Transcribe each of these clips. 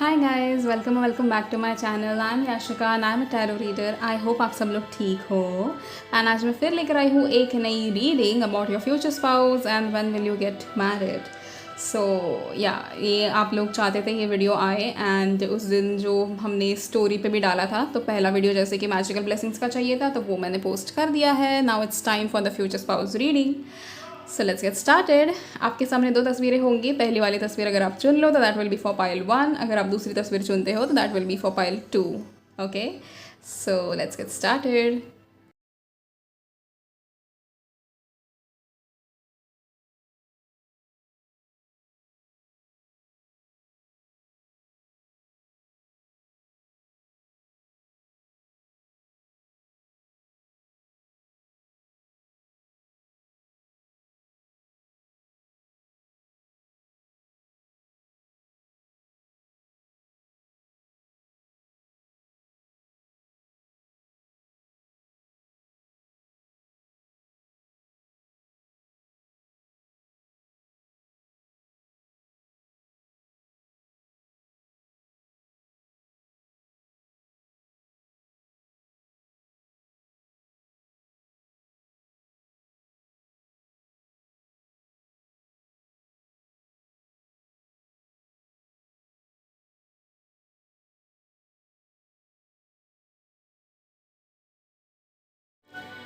Hi guys, welcome back to my channel. I am Yashika and I am a tarot reader. I hope आप सब लोग ठीक हो। And आज मैं फिर लेकर आई हूँ एक नई reading about your future spouse and when will you get married. So या ये आप लोग चाहते थे ये वीडियो आए, एंड उस दिन जो हमने स्टोरी पे भी डाला था, तो पहला वीडियो जैसे कि मैजिकल ब्लेसिंग्स का चाहिए था, तो वो मैंने पोस्ट कर दिया है। Now it's time for the future spouse reading. So let's get started. आपके सामने दो तस्वीरें होंगी। पहली वाली तस्वीर अगर आप चुन लो तो that will be for pile 1। अगर आप दूसरी तस्वीर चुनते हो तो that will be for pile 2। Okay, so let's get started.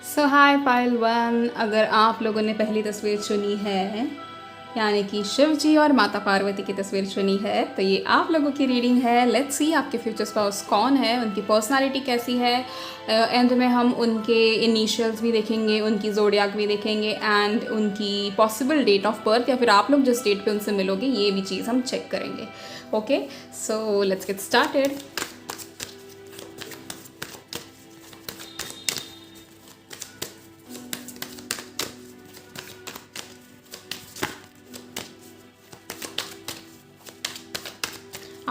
So hi pile 1, अगर आप लोगों ने पहली तस्वीर चुनी है, यानी कि शिव जी और माता पार्वती की तस्वीर चुनी है, तो ये आप लोगों की रीडिंग है। लेट्स सी आपके फ्यूचर स्पाउस कौन है, उनकी पर्सनालिटी कैसी है। एंड में हम उनके इनिशियल्स भी देखेंगे, उनकी जोडियाक भी देखेंगे, एंड उनकी पॉसिबल डेट ऑफ बर्थ, या फिर आप लोग जिस डेट पे उनसे मिलोगे ये भी चीज़ हम चेक करेंगे। Okay, so let's get started.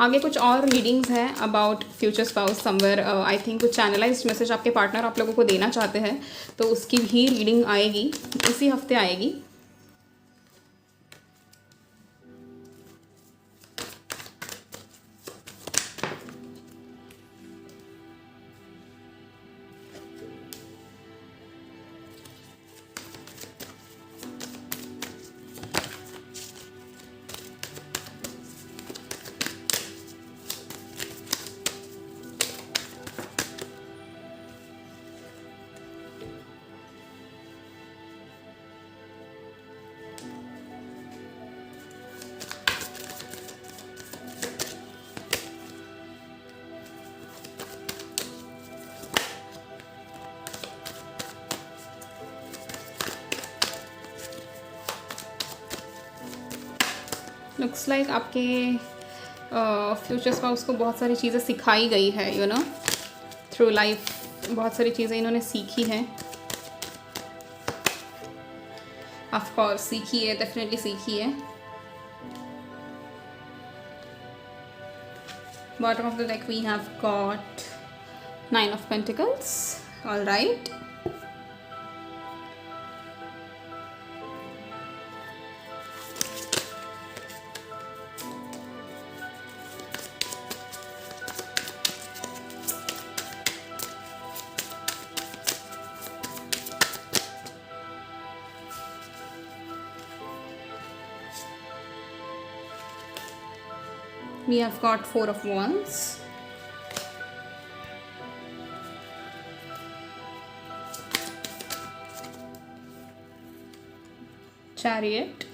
आगे कुछ और रीडिंग्स हैं about future spouse somewhere. I think कुछ चैनलाइज्ड मैसेज आपके पार्टनर आप लोगों को देना चाहते हैं, तो उसकी भी रीडिंग आएगी, इसी हफ्ते आएगी। लुक्स लाइक आपके फ्यूचर स्पाउस को बहुत सारी चीज़ें सिखाई गई है, यू नो, थ्रू लाइफ बहुत सारी चीज़ें इन्होंने सीखी हैं। ऑफ कोर्स सीखी है, डेफिनेटली सीखी है। Bottom of the deck we have got 9 of pentacles. All right, we have got 4 of wands, chariot,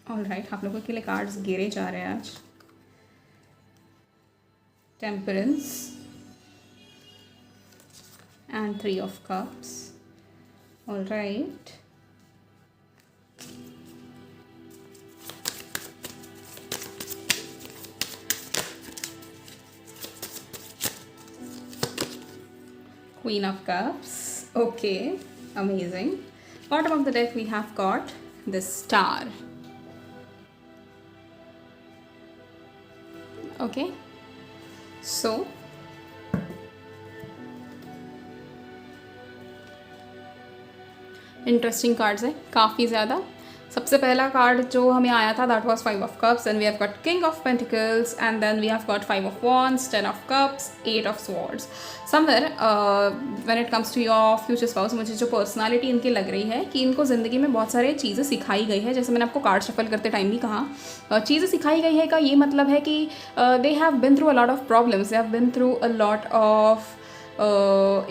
all right. आप लोगों के लिए कार्ड्स गिरे जा रहे हैं आज। Temperance and 3 of cups. All right, Queen of Cups. Okay, amazing. Bottom of the deck we have got the Star. Okay, so interesting cards है काफ़ी ज़्यादा। सबसे पहला कार्ड जो हमें आया था that was 5 of cups, and we have got king of pentacles, and then we have got 5 of wands, 10 of cups, 8 of swords. Somewhere when it comes to your future spouse, मुझे जो personality इनकी लग रही है कि इनको ज़िंदगी में बहुत सारे चीज़ें सिखाई गई है। जैसे मैंने आपको कार्ड शफल करते टाइम भी कहा, चीज़ें सिखाई गई है का ये मतलब है कि they have been through a lot of problems, they have been through a lot of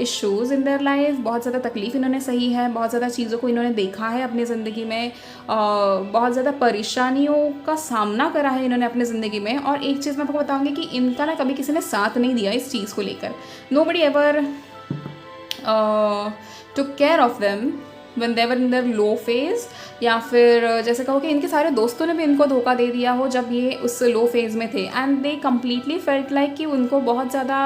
issues in their life. बहुत ज़्यादा तकलीफ़ इन्होंने सही है, बहुत ज़्यादा चीज़ों को इन्होंने देखा है अपनी ज़िंदगी में, बहुत ज़्यादा परेशानियों का सामना करा है इन्होंने अपनी ज़िंदगी में। और एक चीज़ मैं आपको बताऊँगी कि इनका ना कभी किसी ने साथ नहीं दिया इस चीज़ को लेकर। Nobody ever took care of them when they were in their low phase, या फिर जैसे कहो कि इनके सारे दोस्तों ने भी इनको धोखा दे दिया हो जब ये उस लो फेज़ में थे, and they completely felt like कि उनको बहुत ज़्यादा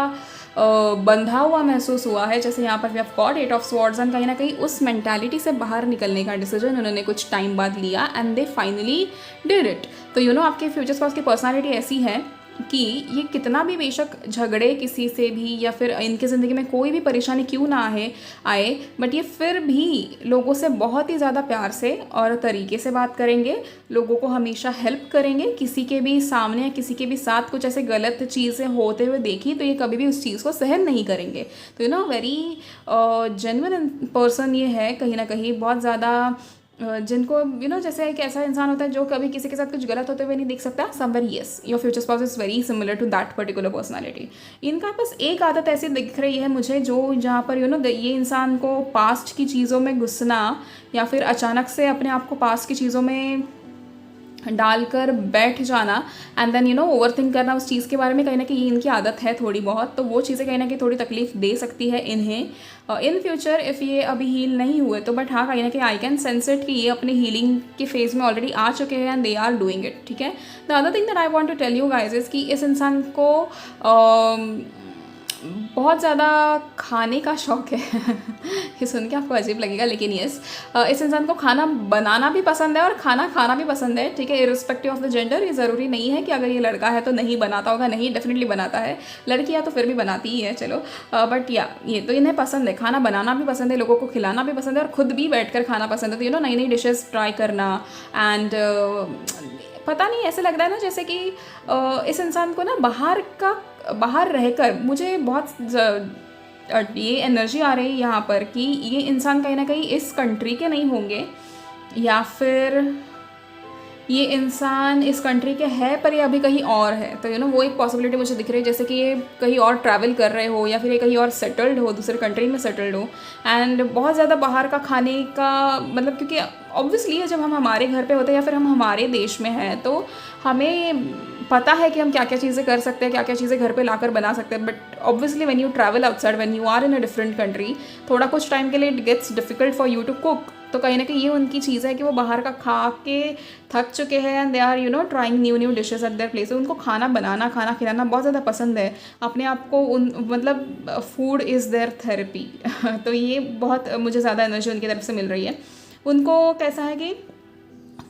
बंधा हुआ महसूस हुआ है। जैसे यहाँ पर we have got 8 of swords, and कहीं ना कहीं उस मेंटालिटी से बाहर निकलने का डिसीजन उन्होंने कुछ टाइम बाद लिया, and they finally did it. तो यू नो आपके फ्यूचर स्पाउस की पर्सनालिटी ऐसी है कि ये कितना भी बेशक झगड़े किसी से भी, या फिर इनकी ज़िंदगी में कोई भी परेशानी क्यों ना आए, बट ये फिर भी लोगों से बहुत ही ज़्यादा प्यार से और तरीके से बात करेंगे, लोगों को हमेशा हेल्प करेंगे। किसी के भी सामने या किसी के भी साथ कुछ ऐसे गलत चीज़ें होते हुए देखी तो ये कभी भी उस चीज़ को सहन नहीं करेंगे। तो you know very genuine person ये है कहीं ना कहीं, बहुत ज़्यादा जिनको यू नो जैसे एक ऐसा इंसान होता है जो कभी किसी के साथ कुछ गलत होते हुए नहीं देख सकता। Somewhere yes your future spouse is very similar to that particular personality. इनका बस एक आदत ऐसी दिख रही है मुझे, जो जहाँ पर यू नो ये इंसान को पास्ट की चीज़ों में घुसना, या फिर अचानक से अपने आप को पास्ट की चीज़ों में डालकर बैठ जाना, and then you know over think करना उस चीज़ के बारे में, कहीं ना कहीं इनकी आदत है थोड़ी बहुत। तो वो चीज़ें कहीं ना कहीं थोड़ी तकलीफ दे सकती है इन्हें इन फ्यूचर इफ़ ये अभी हील नहीं हुए तो। बट हाँ कहीं ना कहीं आई कैन सेंस इट कि ये अपने हीलिंग के फेज़ में ऑलरेडी आ चुके हैं, and they are doing it. ठीक है, the other thing that I want to tell you guys is कि इस इंसान को बहुत ज़्यादा खाने का शौक़ है। ये सुन के आपको अजीब लगेगा लेकिन यस, इस इंसान को खाना बनाना भी पसंद है और खाना खाना भी पसंद है। ठीक है, इरिस्पेक्टिव ऑफ द जेंडर। ये ज़रूरी नहीं है कि अगर ये लड़का है तो नहीं बनाता होगा, नहीं डेफिनेटली बनाता है। लड़कियाँ तो फिर भी बनाती ही है चलो, बट या ये तो इन्हें पसंद है, खाना बनाना भी पसंद है, लोगों को खिलाना भी पसंद है, और खुद भी बैठ कर खाना पसंद है। तो यू नो नई नई डिशेज़ ट्राई करना, एंड पता नहीं ऐसे लग रहा है ना जैसे कि इस इंसान को ना बाहर रहकर मुझे बहुत ये एनर्जी आ रही है यहाँ पर कि ये इंसान कहीं ना कहीं इस कंट्री के नहीं होंगे, या फिर ये इंसान इस कंट्री के है पर ये अभी कहीं और है। तो यू नो वो एक पॉसिबिलिटी मुझे दिख रही है, जैसे कि ये कहीं और ट्रैवल कर रहे हो, या फिर ये कहीं और सेटल्ड हो, दूसरे कंट्री में सेटल्ड हो। एंड बहुत ज़्यादा बाहर का खाने का मतलब, क्योंकि ऑब्वियसली जब हम हमारे घर पे होते हैं या फिर हम हमारे देश में हैं तो हमें पता है कि हम क्या क्या चीज़ें कर सकते हैं, क्या क्या चीज़ें घर पे लाकर बना सकते हैं। But obviously when you travel outside, when you are in a different country, थोड़ा कुछ टाइम के लिए it gets difficult for you to cook. तो कहीं ना कहीं ये उनकी चीज़ है कि वो बाहर का खा के थक चुके हैं, and they are you know trying new dishes at their place. उनको खाना बनाना, खाना खिलाना बहुत ज़्यादा पसंद है अपने आप को, मतलब फूड इज़ देयर थेरेपी। तो ये बहुत मुझे ज़्यादा एनर्जी उनकी तरफ से मिल रही है। उनको कैसा है कि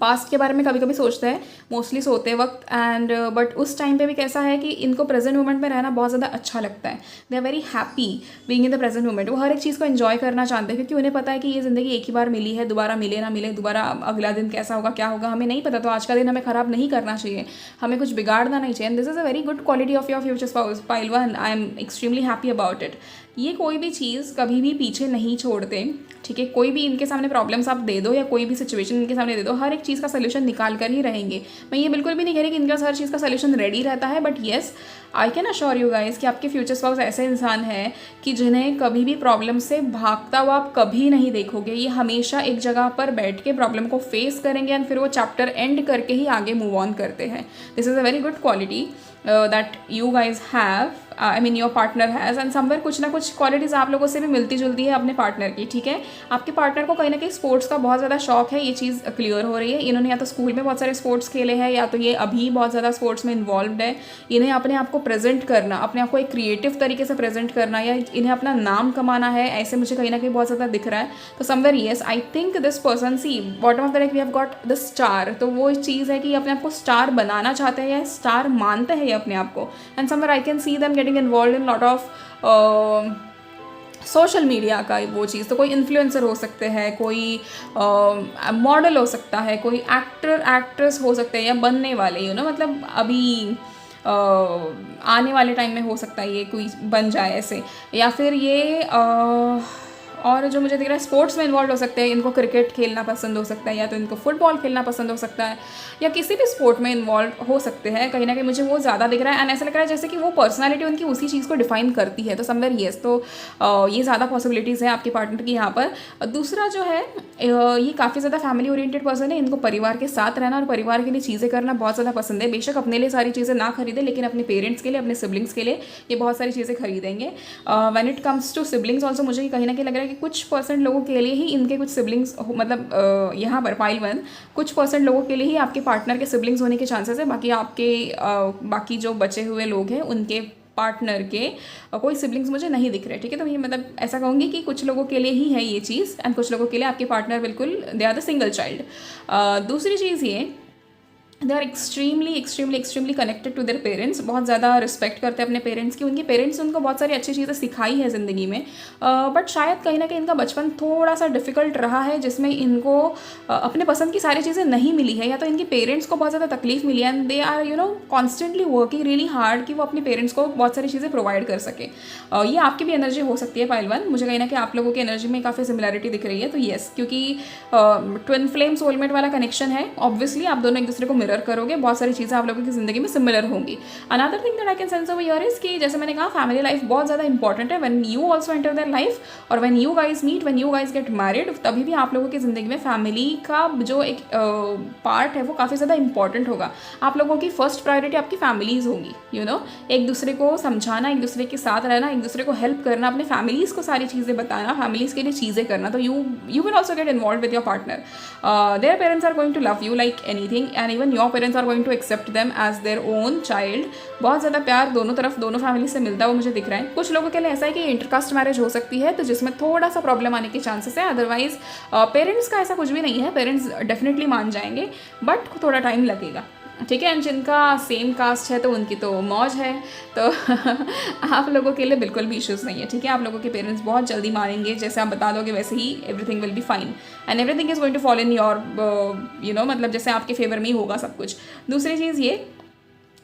पास्ट के बारे में कभी कभी सोचते हैं, मोस्टली सोते वक्त, एंड बट उस टाइम पे भी कैसा है कि इनको प्रेजेंट मोमेंट में रहना बहुत ज़्यादा अच्छा लगता है। They are very happy being in the present moment. वो हर एक चीज़ को एंजॉय करना चाहते हैं, क्योंकि उन्हें पता है कि ये ज़िंदगी एक ही बार मिली है, दोबारा मिले ना मिले, दोबारा अगला दिन कैसा होगा क्या होगा हमें नहीं पता। तो आज का दिन हमें ख़राब नहीं करना चाहिए, हमें कुछ बिगाड़ना नहीं चाहिए। And this is a very good quality of your future spouse pile one. I am extremely happy about it. ये कोई भी चीज़ कभी भी पीछे नहीं छोड़ते। ठीक है, कोई भी इनके सामने प्रॉब्लम्स आप दे दो, या कोई भी सिचुएशन इनके सामने दे दो, हर एक चीज़ का सोल्यूशन निकाल कर ही रहेंगे। मैं ये बिल्कुल भी नहीं कह रही कि इनका हर चीज़ का सोल्यूशन रेडी रहता है, but yes I can assure you guys कि आपके फ्यूचर स्पाउस ऐसे इंसान है कि जिन्हें कभी भी प्रॉब्लम से भागता हुआ आप कभी नहीं देखोगे। ये हमेशा एक जगह पर बैठ के प्रॉब्लम को फेस करेंगे, एंड फिर वो चैप्टर एंड करके ही आगे मूव ऑन करते हैं। This is a very good quality that you guys have, I mean your partner has, and somewhere कुछ ना कुछ क्वालिटीज़ आप लोगों से भी मिलती जुलती है अपने पार्टनर की। ठीक है, आपके पार्टनर को कहीं ना कहीं स्पोर्ट्स का बहुत ज़्यादा शौक है, ये चीज़ क्लियर हो रही है। इन्होंने या तो स्कूल में बहुत सारे स्पोर्ट्स खेले हैं, या तो ये अभी बहुत ज़्यादा स्पोर्ट्स में इन्वॉल्व है। इन्हें अपने आप को प्रेजेंट करना, अपने आप को एक क्रिएटिव तरीके से प्रेजेंट करना, या इन्हें अपना नाम कमाना है, ऐसे मुझे कहीं ना कहीं बहुत ज़्यादा दिख रहा है। तो somewhere yes I think this person, see bottom of the deck we have got the star. तो वो चीज़ है कि अपने आप को स्टार बनाना चाहते हैं, या स्टार मानते हैं ये अपने आप को। And somewhere I can see them getting involve in lot of social media का वो चीज़। तो कोई इन्फ्लुएंसर हो सकते हैं, कोई मॉडल हो सकता है, कोई एक्टर एक्ट्रेस हो सकते हैं या बनने वाले, मतलब अभी आने वाले टाइम में हो सकता है ये कोई बन जाए ऐसे, या फिर ये और जो मुझे दिख रहा है स्पोर्ट्स में इन्वॉल्व हो सकते हैं। इनको क्रिकेट खेलना पसंद हो सकता है, या तो इनको फुटबॉल खेलना पसंद हो सकता है, या किसी भी स्पोर्ट में इन्वॉल्व हो सकते हैं। कहीं ना कहीं मुझे वो ज़्यादा दिख रहा है, एंड ऐसा लग रहा है जैसे कि वो पर्सनालिटी उनकी उसी चीज़ को डिफाइन करती है। तो समवेयर येस, तो ये ज़्यादा पॉसिबिलिटीज़ है आपके पार्टनर की यहाँ पर। दूसरा जो है, ये काफ़ी ज़्यादा फैमिली ओरिएंटेड पर्सन है। इनको परिवार के साथ रहना और परिवार के लिए चीज़ें करना बहुत ज़्यादा पसंद है। बेशक अपने लिए सारी चीज़ें ना खरीदें, लेकिन अपने पेरेंट्स के लिए, अपने सिबलिंग्स के लिए ये बहुत सारी चीज़ें खरीदेंगे। When it comes to siblings also, मुझे कहीं ना कहीं लग रहा है कि कुछ परसेंट लोगों के लिए ही इनके कुछ सिबलिंग्स, मतलब यहाँ पर पाइल 1 कुछ परसेंट लोगों के लिए ही आपके पार्टनर के सिबलिंग्स होने के चांसेस है। बाकी आपके बाकी जो बचे हुए लोग हैं उनके पार्टनर के कोई सिबलिंग्स मुझे नहीं दिख रहे, ठीक है। तो ये मतलब ऐसा कहूँगी कि कुछ लोगों के लिए ही है ये चीज़, एंड कुछ लोगों के लिए आपके पार्टनर बिल्कुल they are the single child. दूसरी चीज़ ये, they are extremely connected to their parents. बहुत ज़्यादा रिस्पेक्ट करते हैं अपने पेरेंट्स की। उनके पेरेंट्स ने उनको बहुत सारी अच्छी चीज़ें सिखाई है ज़िंदगी में, बट शायद कहीं ना कहीं इनका बचपन थोड़ा सा डिफिकल्ट रहा है, जिसमें इनको अपने पसंद की सारी चीज़ें नहीं मिली है, या तो इनके पेरेंट्स को बहुत ज़्यादा तकलीफ मिली है, and they are constantly working really hard कि वो अपने पेरेंट्स को बहुत सारी चीज़ें प्रोवाइड कर सके। ये आपकी भी एनर्जी हो सकती है पाइल 1। मुझे कहीं ना कहीं आप लोगों की एनर्जी में काफ़ी सिमिलरिटी दिख रही है। तो येस, क्योंकि ट्विन फ्लेम सोलमेट वाला कनेक्शन है, ऑब्वियसली आप दोनों एक दूसरे को मिरर करोगे, बहुत सारी चीज़ें आप लोगों की ज़िंदगी में सिमिलर होंगी। Another thing that I can sense over here is कि जैसे मैंने कहा, फैमिली लाइफ बहुत ज़्यादा इंपॉर्टेंट है। When you also enter their life, और when you guys meet, when you guys get married, तभी भी आप लोगों की ज़िंदगी में फैमिली का जो एक पार्ट है वो काफ़ी ज़्यादा इंपॉर्टेंट होगा। आप लोगों की फर्स्ट प्रायोरिटी आपकी फैमिलीज़ होंगी, एक दूसरे को समझाना, एक दूसरे के साथ रहना, एक दूसरे को हेल्प करना, अपने फैमिलीज़ को सारी चीज़ें बताना, फैमिलीज़ के लिए चीज़ें करना। तो you will also get involve with your partner. Their parents are going to love you like anything, and even your parents are going to accept them as their own child. बहुत ज़्यादा प्यार दोनों तरफ, दोनों फैमिली से मिलता है, वो मुझे दिख रहा है। कुछ लोगों के लिए ऐसा है कि इंटरकास्ट मैरिज हो सकती है, तो जिसमें थोड़ा सा प्रॉब्लम आने के चांसेस है। अदरवाइज पेरेंट्स का ऐसा कुछ भी नहीं है, पेरेंट्स डेफिनेटली मान जाएंगे, बट थोड़ा टाइम लगेगा, ठीक है। एंड जिनका सेम कास्ट है तो उनकी तो मौज है, तो आप लोगों के लिए बिल्कुल भी इश्यूज़ नहीं है, ठीक है। आप लोगों के पेरेंट्स बहुत जल्दी मानेंगे, जैसे आप बता दोगे वैसे ही everything will be fine, and everything is going to follow in your मतलब जैसे आपके फेवर में ही होगा सब कुछ। दूसरी चीज़ ये,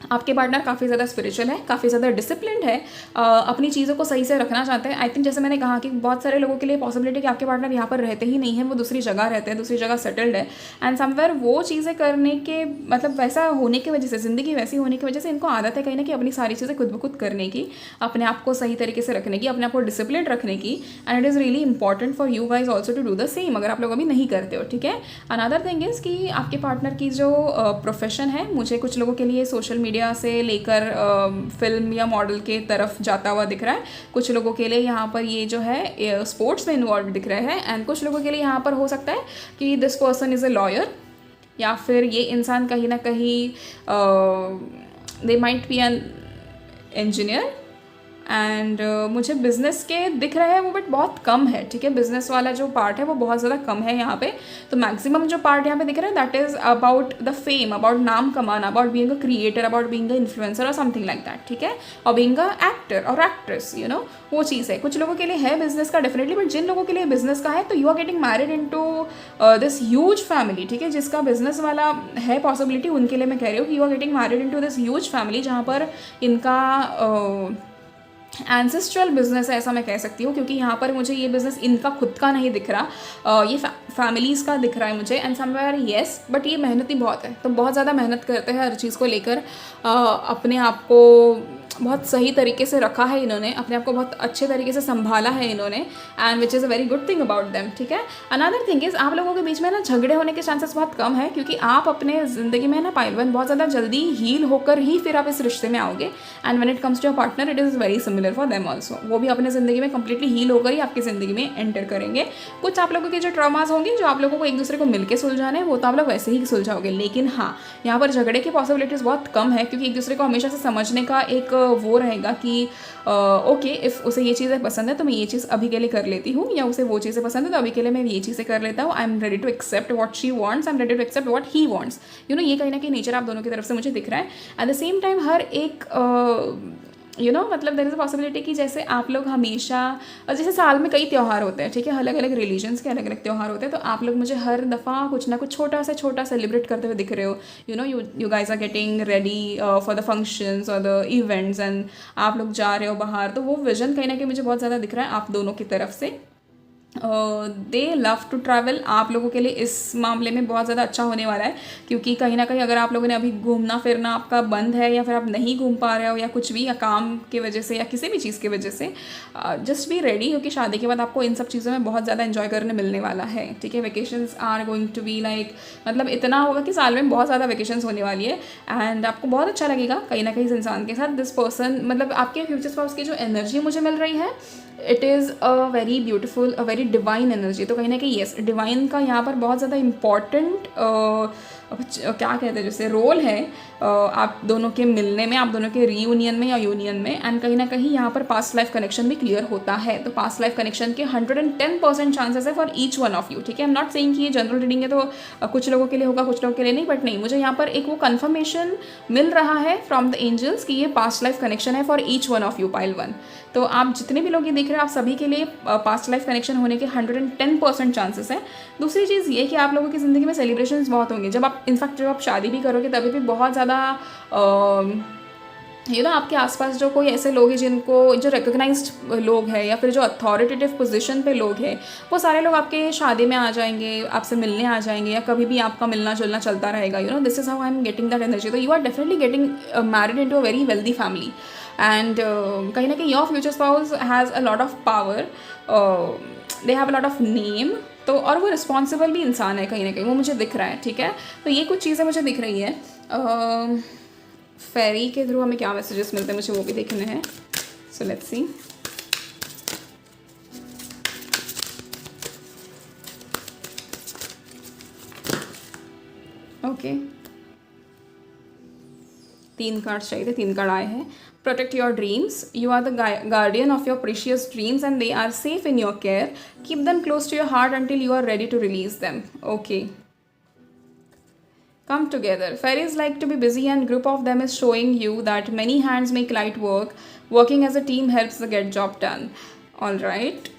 आपके पार्टनर काफ़ी ज़्यादा स्पिरिचुअल है, काफ़ी ज़्यादा डिसिप्लिन्ड है, अपनी चीज़ों को सही से रखना चाहते हैं। आई थिंक जैसे मैंने कहा कि बहुत सारे लोगों के लिए पॉसिबिलिटी कि आपके पार्टनर यहाँ पर रहते ही नहीं हैं, वो दूसरी जगह रहते हैं, दूसरी जगह सेटल्ड है, एंड समवेयर वो चीज़ें करने के मतलब वैसा होने की वजह से, ज़िंदगी वैसी होने की वजह से इनको आदत है कहीं ना कहीं अपनी सारी चीज़ें खुद ब खुद करने की, अपने आप को सही तरीके से रखने की, अपने आप को डिसिप्लिन रखने की, and it is really important for you guys also to do the same, अगर आप लोग अभी नहीं करते हो, ठीक है। अनदर थिंग इज़ कि आपके पार्टनर की जो प्रोफेशन है, मुझे कुछ लोगों के लिए सोशल मीडिया से लेकर फिल्म या मॉडल के तरफ जाता हुआ दिख रहा है। कुछ लोगों के लिए यहाँ पर ये जो है स्पोर्ट्स में इन्वॉल्व दिख रहा है, एंड कुछ लोगों के लिए यहाँ पर हो सकता है कि this person is a lawyer, या फिर ये इंसान कहीं ना कहीं दे might B an engineer, and मुझे बिज़नेस के दिख रहे हैं वो, बट बहुत कम है, ठीक है। बिज़नेस वाला जो पार्ट है वो बहुत ज़्यादा कम है यहाँ पे। तो मैक्सिमम जो पार्ट यहाँ पे दिख रहा है that is about the fame, about नाम कमाना, about being a creator, about being a influencer और समथिंग लाइक दैट, ठीक है, और बीइंग अ एक्टर और एक्ट्रेस, वो चीज़ है। कुछ लोगों के लिए है बिजनेस का डेफिनेटली, बट जिन लोगों के लिए बिजनेस का है, तो you are getting married into this huge family, ठीक है। जिसका बिजनेस वाला है पॉसिबिलिटी, उनके लिए मैं कह रही हूँ कि you are getting married into this huge family, जहाँ पर इनका एंसेस्ट्रल बिजनेस है, ऐसा मैं कह सकती हूँ, क्योंकि यहाँ पर मुझे ये बिज़नेस इनका खुद का नहीं दिख रहा, ये फैमिलीज़ का दिख रहा है मुझे। एंड समवेयर येस, बट ये मेहनती बहुत है, तो बहुत ज़्यादा मेहनत करते हैं हर चीज़ को लेकर, अपने आप को बहुत सही तरीके से रखा है इन्होंने, अपने आप को बहुत अच्छे तरीके से संभाला है इन्होंने, and which is a very good thing about them, ठीक है। अनदर थिंग इज़ आप लोगों के बीच में ना झगड़े होने के चांसेस बहुत कम है, क्योंकि आप अपने ज़िंदगी में ना पाइल 1 बहुत ज़्यादा जल्दी हील होकर ही फिर आप इस रिश्ते में आओगे, and when it comes to your partner it is very similar for them also. वो भी अपने ज़िंदगी में कंप्लीटली हील होकर ही आपकी ज़िंदगी में एंटर करेंगे। कुछ आप लोगों के जो ट्रॉमास होंगे, जो आप लोगों को एक दूसरे को मिलकर सुलझाने हैं, वो तो आप लोग वैसे ही सुलझाओगे, लेकिन हाँ, यहाँ पर झगड़े की पॉसिबिलिटीज़ बहुत कम है, क्योंकि एक दूसरे को हमेशा से समझने का एक वो रहेगा कि ओके इफ़ उसे ये चीज़ें पसंद है तो मैं ये चीज़ अभी के लिए कर लेती हूँ, या उसे वो चीज़ें पसंद है तो अभी के लिए मैं ये चीज़ें कर लेता हूँ। I am ready to accept what she wants, I am ready to accept what he wants. ये कहीं ना कहीं नेचर आप दोनों की तरफ से मुझे दिख रहा है। एट द सेम टाइम हर एक मतलब देयर इज़ अ पॉसिबिलिटी कि जैसे आप लोग हमेशा, जैसे साल में कई त्यौहार होते हैं, ठीक है, अलग अलग रिलीजन्स के अलग अलग त्यौहार होते हैं, तो आप लोग मुझे हर दफ़ा कुछ ना कुछ छोटा सेलिब्रेट करते हुए दिख रहे हो। You guys are getting ready for the functions और द इवेंट्स, एंड आप लोग जा रहे हो बाहर, तो वो विजन कहीं ना कहीं मुझे बहुत ज़्यादा दिख रहा है आप दोनों की तरफ से। They love to travel. आप लोगों के लिए इस मामले में बहुत ज़्यादा अच्छा होने वाला है, क्योंकि कहीं ना कहीं अगर आप लोगों ने अभी घूमना फिरना आपका बंद है, या फिर आप नहीं घूम पा रहे हो, या कुछ भी, या काम की वजह से या किसी भी चीज़ की वजह से, जस्ट बी रेडी, क्योंकि शादी के बाद आपको इन सब चीज़ों में बहुत ज़्यादा इन्जॉय करने मिलने वाला है, ठीक है। Vacations are going to be like, मतलब इतना होगा कि साल में बहुत ज़्यादा वेकेशंस होने वाली है, एंड आपको बहुत अच्छा लगेगा कहीं ना कहीं इस इंसान के साथ। दिस पर्सन, मतलब आपके फ्यूचर स्पाउस की जो एनर्जी मुझे मिल रही है, it is a very beautiful, a very divine energy. तो कहीं ना कहीं येस, डिवाइन का यहाँ पर बहुत ज़्यादा इम्पॉर्टेंट क्या कहते हैं जैसे रोल है आप दोनों के मिलने में, आप दोनों के रीयूनियन में या यूनियन में। एंड कहीं ना कहीं यहाँ पर पास्ट लाइफ कनेक्शन भी क्लियर होता है। तो पास्ट लाइफ कनेक्शन के 110% चांसेस है for each one of you, ठीक है। आई एम नॉट सेइंग कि ये जनरल रीडिंग है तो कुछ लोगों के लिए होगा, कुछ लोगों के लिए नहीं, बट नहीं, मुझे यहाँ पर एक वो कन्फर्मेशन मिल रहा है फ्रॉम द एंजल्स कि ये पास्ट लाइफ कनेक्शन है for each one of you, pile 1। तो आप जितने भी लोग ये देख रहे हैं, आप सभी के लिए पास्ट लाइफ कनेक्शन होने के 110% चांसेस हैं। दूसरी चीज़ ये कि आप लोगों की ज़िंदगी में सेलिब्रेशंस बहुत होंगे। जब आप, इनफैक्ट जब आप शादी भी करोगे तभी भी बहुत ज़्यादा आपके आसपास जो कोई ऐसे लोग हैं जिनको, जो रिकॉग्नाइज्ड लोग हैं या फिर जो अथॉरिटेटिव पोजीशन पे लोग हैं, वो सारे लोग आपके शादी में आ जाएंगे, आपसे मिलने आ जाएंगे, या कभी भी आपका मिलना जुलना चलता रहेगा। This is how I am getting that energy. तो you are definitely getting married into a very wealthy family, and कहीं ना कहीं your future spouse has a lot of power, they have a lot of name. तो और वो responsible भी इंसान है कहीं ना कहीं, वो मुझे दिख रहा है, ठीक है। तो ये कुछ चीज़ें मुझे दिख रही है। फेरी के थ्रू हमें क्या मैसेजेस मिलते हैं, मुझे वो भी देखने हैं। So let's see. Okay, 3 cards चाहिए थे, 3 कार्ड आए हैं। Protect your dreams. You are the guardian of your precious dreams and they are safe in your care. Keep them close to your heart until you are ready to release them. Okay. Come together. Fairies like to be busy and group of them is showing you that many hands make light work. Working as a team helps the get job done. All right.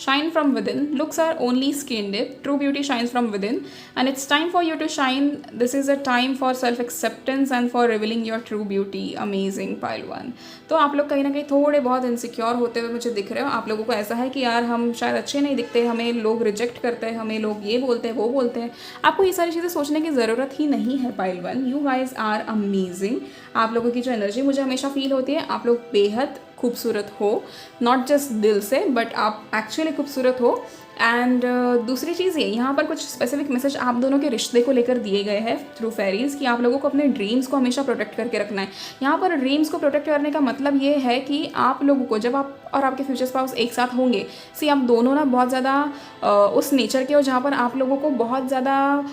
Shine from within. Looks are only skin deep. True beauty shines from within. And it's time for you to shine. This is a time for self-acceptance and for revealing your true beauty. Amazing, pile 1. तो आप लोग कहीं ना कहीं थोड़े बहुत insecure होते हुए मुझे दिख रहे हो। आप लोगों को ऐसा है कि यार हम शायद अच्छे नहीं दिखते, हमें लोग रिजेक्ट करते हैं, हमें लोग ये बोलते हैं वो बोलते हैं। आपको ये सारी चीज़ें सोचने की ज़रूरत ही नहीं है, pile 1। You guys are amazing. आप लोगों की जो एनर्जी मुझे हमेशा फील होती है, आप लोग बेहद खूबसूरत हो, नॉट जस्ट दिल से, बट आप एक्चुअली खूबसूरत हो। एंड दूसरी चीज़ ये, यहाँ पर कुछ स्पेसिफिक मैसेज आप दोनों के रिश्ते को लेकर दिए गए हैं थ्रू फेरीज कि आप लोगों को अपने ड्रीम्स को हमेशा प्रोटेक्ट करके रखना है। यहाँ पर ड्रीम्स को प्रोटेक्ट करने का मतलब ये है कि आप लोगों को, जब आप और आपके फ्यूचर स्पाउस एक साथ होंगे, आप दोनों ना बहुत ज़्यादा उस नेचर के हो जहाँ पर आप लोगों को बहुत ज़्यादा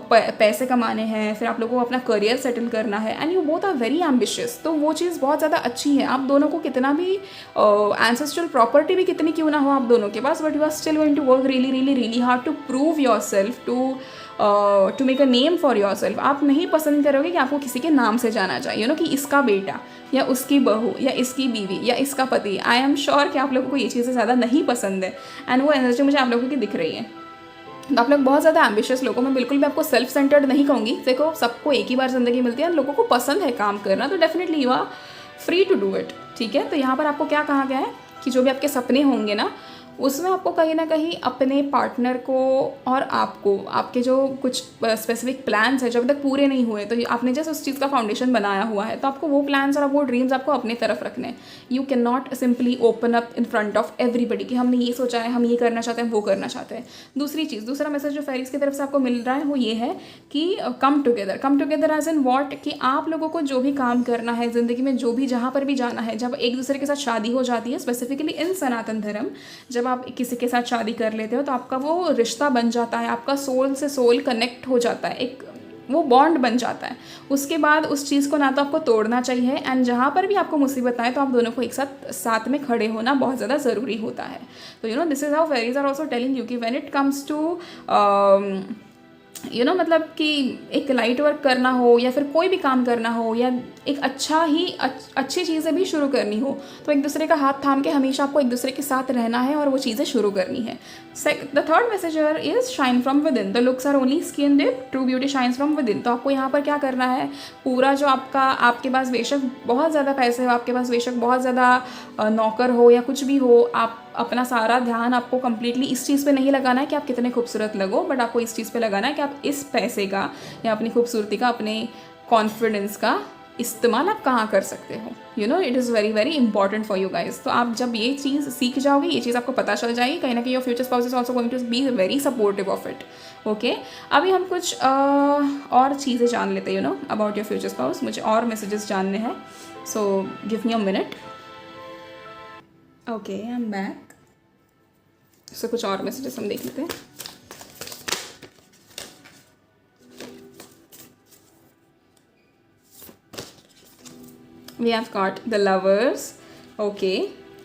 पैसे कमाने हैं, फिर आप लोगों को अपना करियर सेटल करना है, and you both are very ambitious. तो वो चीज़ बहुत ज़्यादा अच्छी है। आप दोनों को कितना भी एंसेस्ट्रल प्रॉपर्टी भी कितनी क्यों ना हो आप दोनों के पास, but you are still going to work really hard to prove yourself, to make a name for yourself. आप नहीं पसंद करोगे कि आपको किसी के नाम से जाना जाए, कि इसका बेटा या उसकी बहू या इसकी बीवी या इसका पति। आई एम श्योर कि आप लोगों को ये चीज़ें ज़्यादा नहीं पसंद है, एंड वो एनर्जी मुझे आप लोगों की दिख रही है। तो आप लोग बहुत ज़्यादा एम्बिशियस लोगों में, बिल्कुल भी आपको सेल्फ सेंटर्ड नहीं कहूँगी। देखो, सबको एक ही बार ज़िंदगी मिलती है, लोगों को पसंद है काम करना, तो definitely you are free to do it, ठीक है। तो यहाँ पर आपको क्या कहा गया है कि जो भी आपके सपने होंगे ना, उसमें आपको कहीं ना कहीं अपने पार्टनर को और आपको, आपके जो कुछ स्पेसिफिक प्लान्स हैं जो अभी तक पूरे नहीं हुए, तो आपने जैसे उस चीज़ का फाउंडेशन बनाया हुआ है, तो आपको वो प्लान्स और वो ड्रीम्स आपको अपने तरफ रखने हैं। You can not simply open up in front of everybody कि हमने ये सोचा है, हम ये करना चाहते हैं, वो करना चाहते हैं। दूसरी चीज़, दूसरा मैसेज जो फेरीज की तरफ से आपको मिल रहा है वो ये है कि come together as an what, कि आप लोगों को जो भी काम करना है ज़िंदगी में, जो भी जहाँ पर भी जाना है, जब एक दूसरे के साथ शादी हो जाती है, स्पेसिफिकली इन सनातन धर्म, जब आप किसी के साथ शादी कर लेते हो तो आपका वो रिश्ता बन जाता है, आपका सोल से सोल कनेक्ट हो जाता है। एक वो बॉन्ड बन जाता है। उसके बाद उस चीज़ को ना तो आपको तोड़ना चाहिए, एंड जहाँ पर भी आपको मुसीबत आए तो आप दोनों को एक साथ साथ में खड़े होना बहुत ज़्यादा ज़रूरी होता है। तो you know this is how fairies are also telling you कि व्हेन इट कम्स टू मतलब कि एक लाइट वर्क करना हो या फिर कोई भी काम करना हो या एक अच्छी चीज़ें भी शुरू करनी हो, तो एक दूसरे का हाथ थाम के हमेशा आपको एक दूसरे के साथ रहना है और वो चीज़ें शुरू करनी है। The third message here is shine from within, the looks are only skin deep, true beauty shines from within. तो आपको यहाँ पर क्या करना है, पूरा जो आपके पास बेशक बहुत ज़्यादा पैसे हो, आपके पास बेशक बहुत ज़्यादा नौकर हो या कुछ भी हो, आप अपना सारा ध्यान आपको कम्प्लीटली इस चीज़ पे नहीं लगाना है कि आप कितने खूबसूरत लगो, बट आपको इस चीज़ पे लगाना है कि आप इस पैसे का या अपनी खूबसूरती का, अपने कॉन्फिडेंस का इस्तेमाल आप कहाँ कर सकते हो। You no it is very very important for you guys. तो आप जब ये चीज़ सीख जाओगे, ये चीज़ आपको पता चल जाएगी, कहीं ना कहीं your future spouse is also going to be very supportive of it. Okay, अभी हम कुछ और चीज़ें जान लेते हैं, you know about your future spouse. मुझे और मैसेजेस जानने हैं, so give me a minute. Okay, I am back. So कुछ और मैसेजेस हम देख लेते हैं। We have got the lovers. Okay,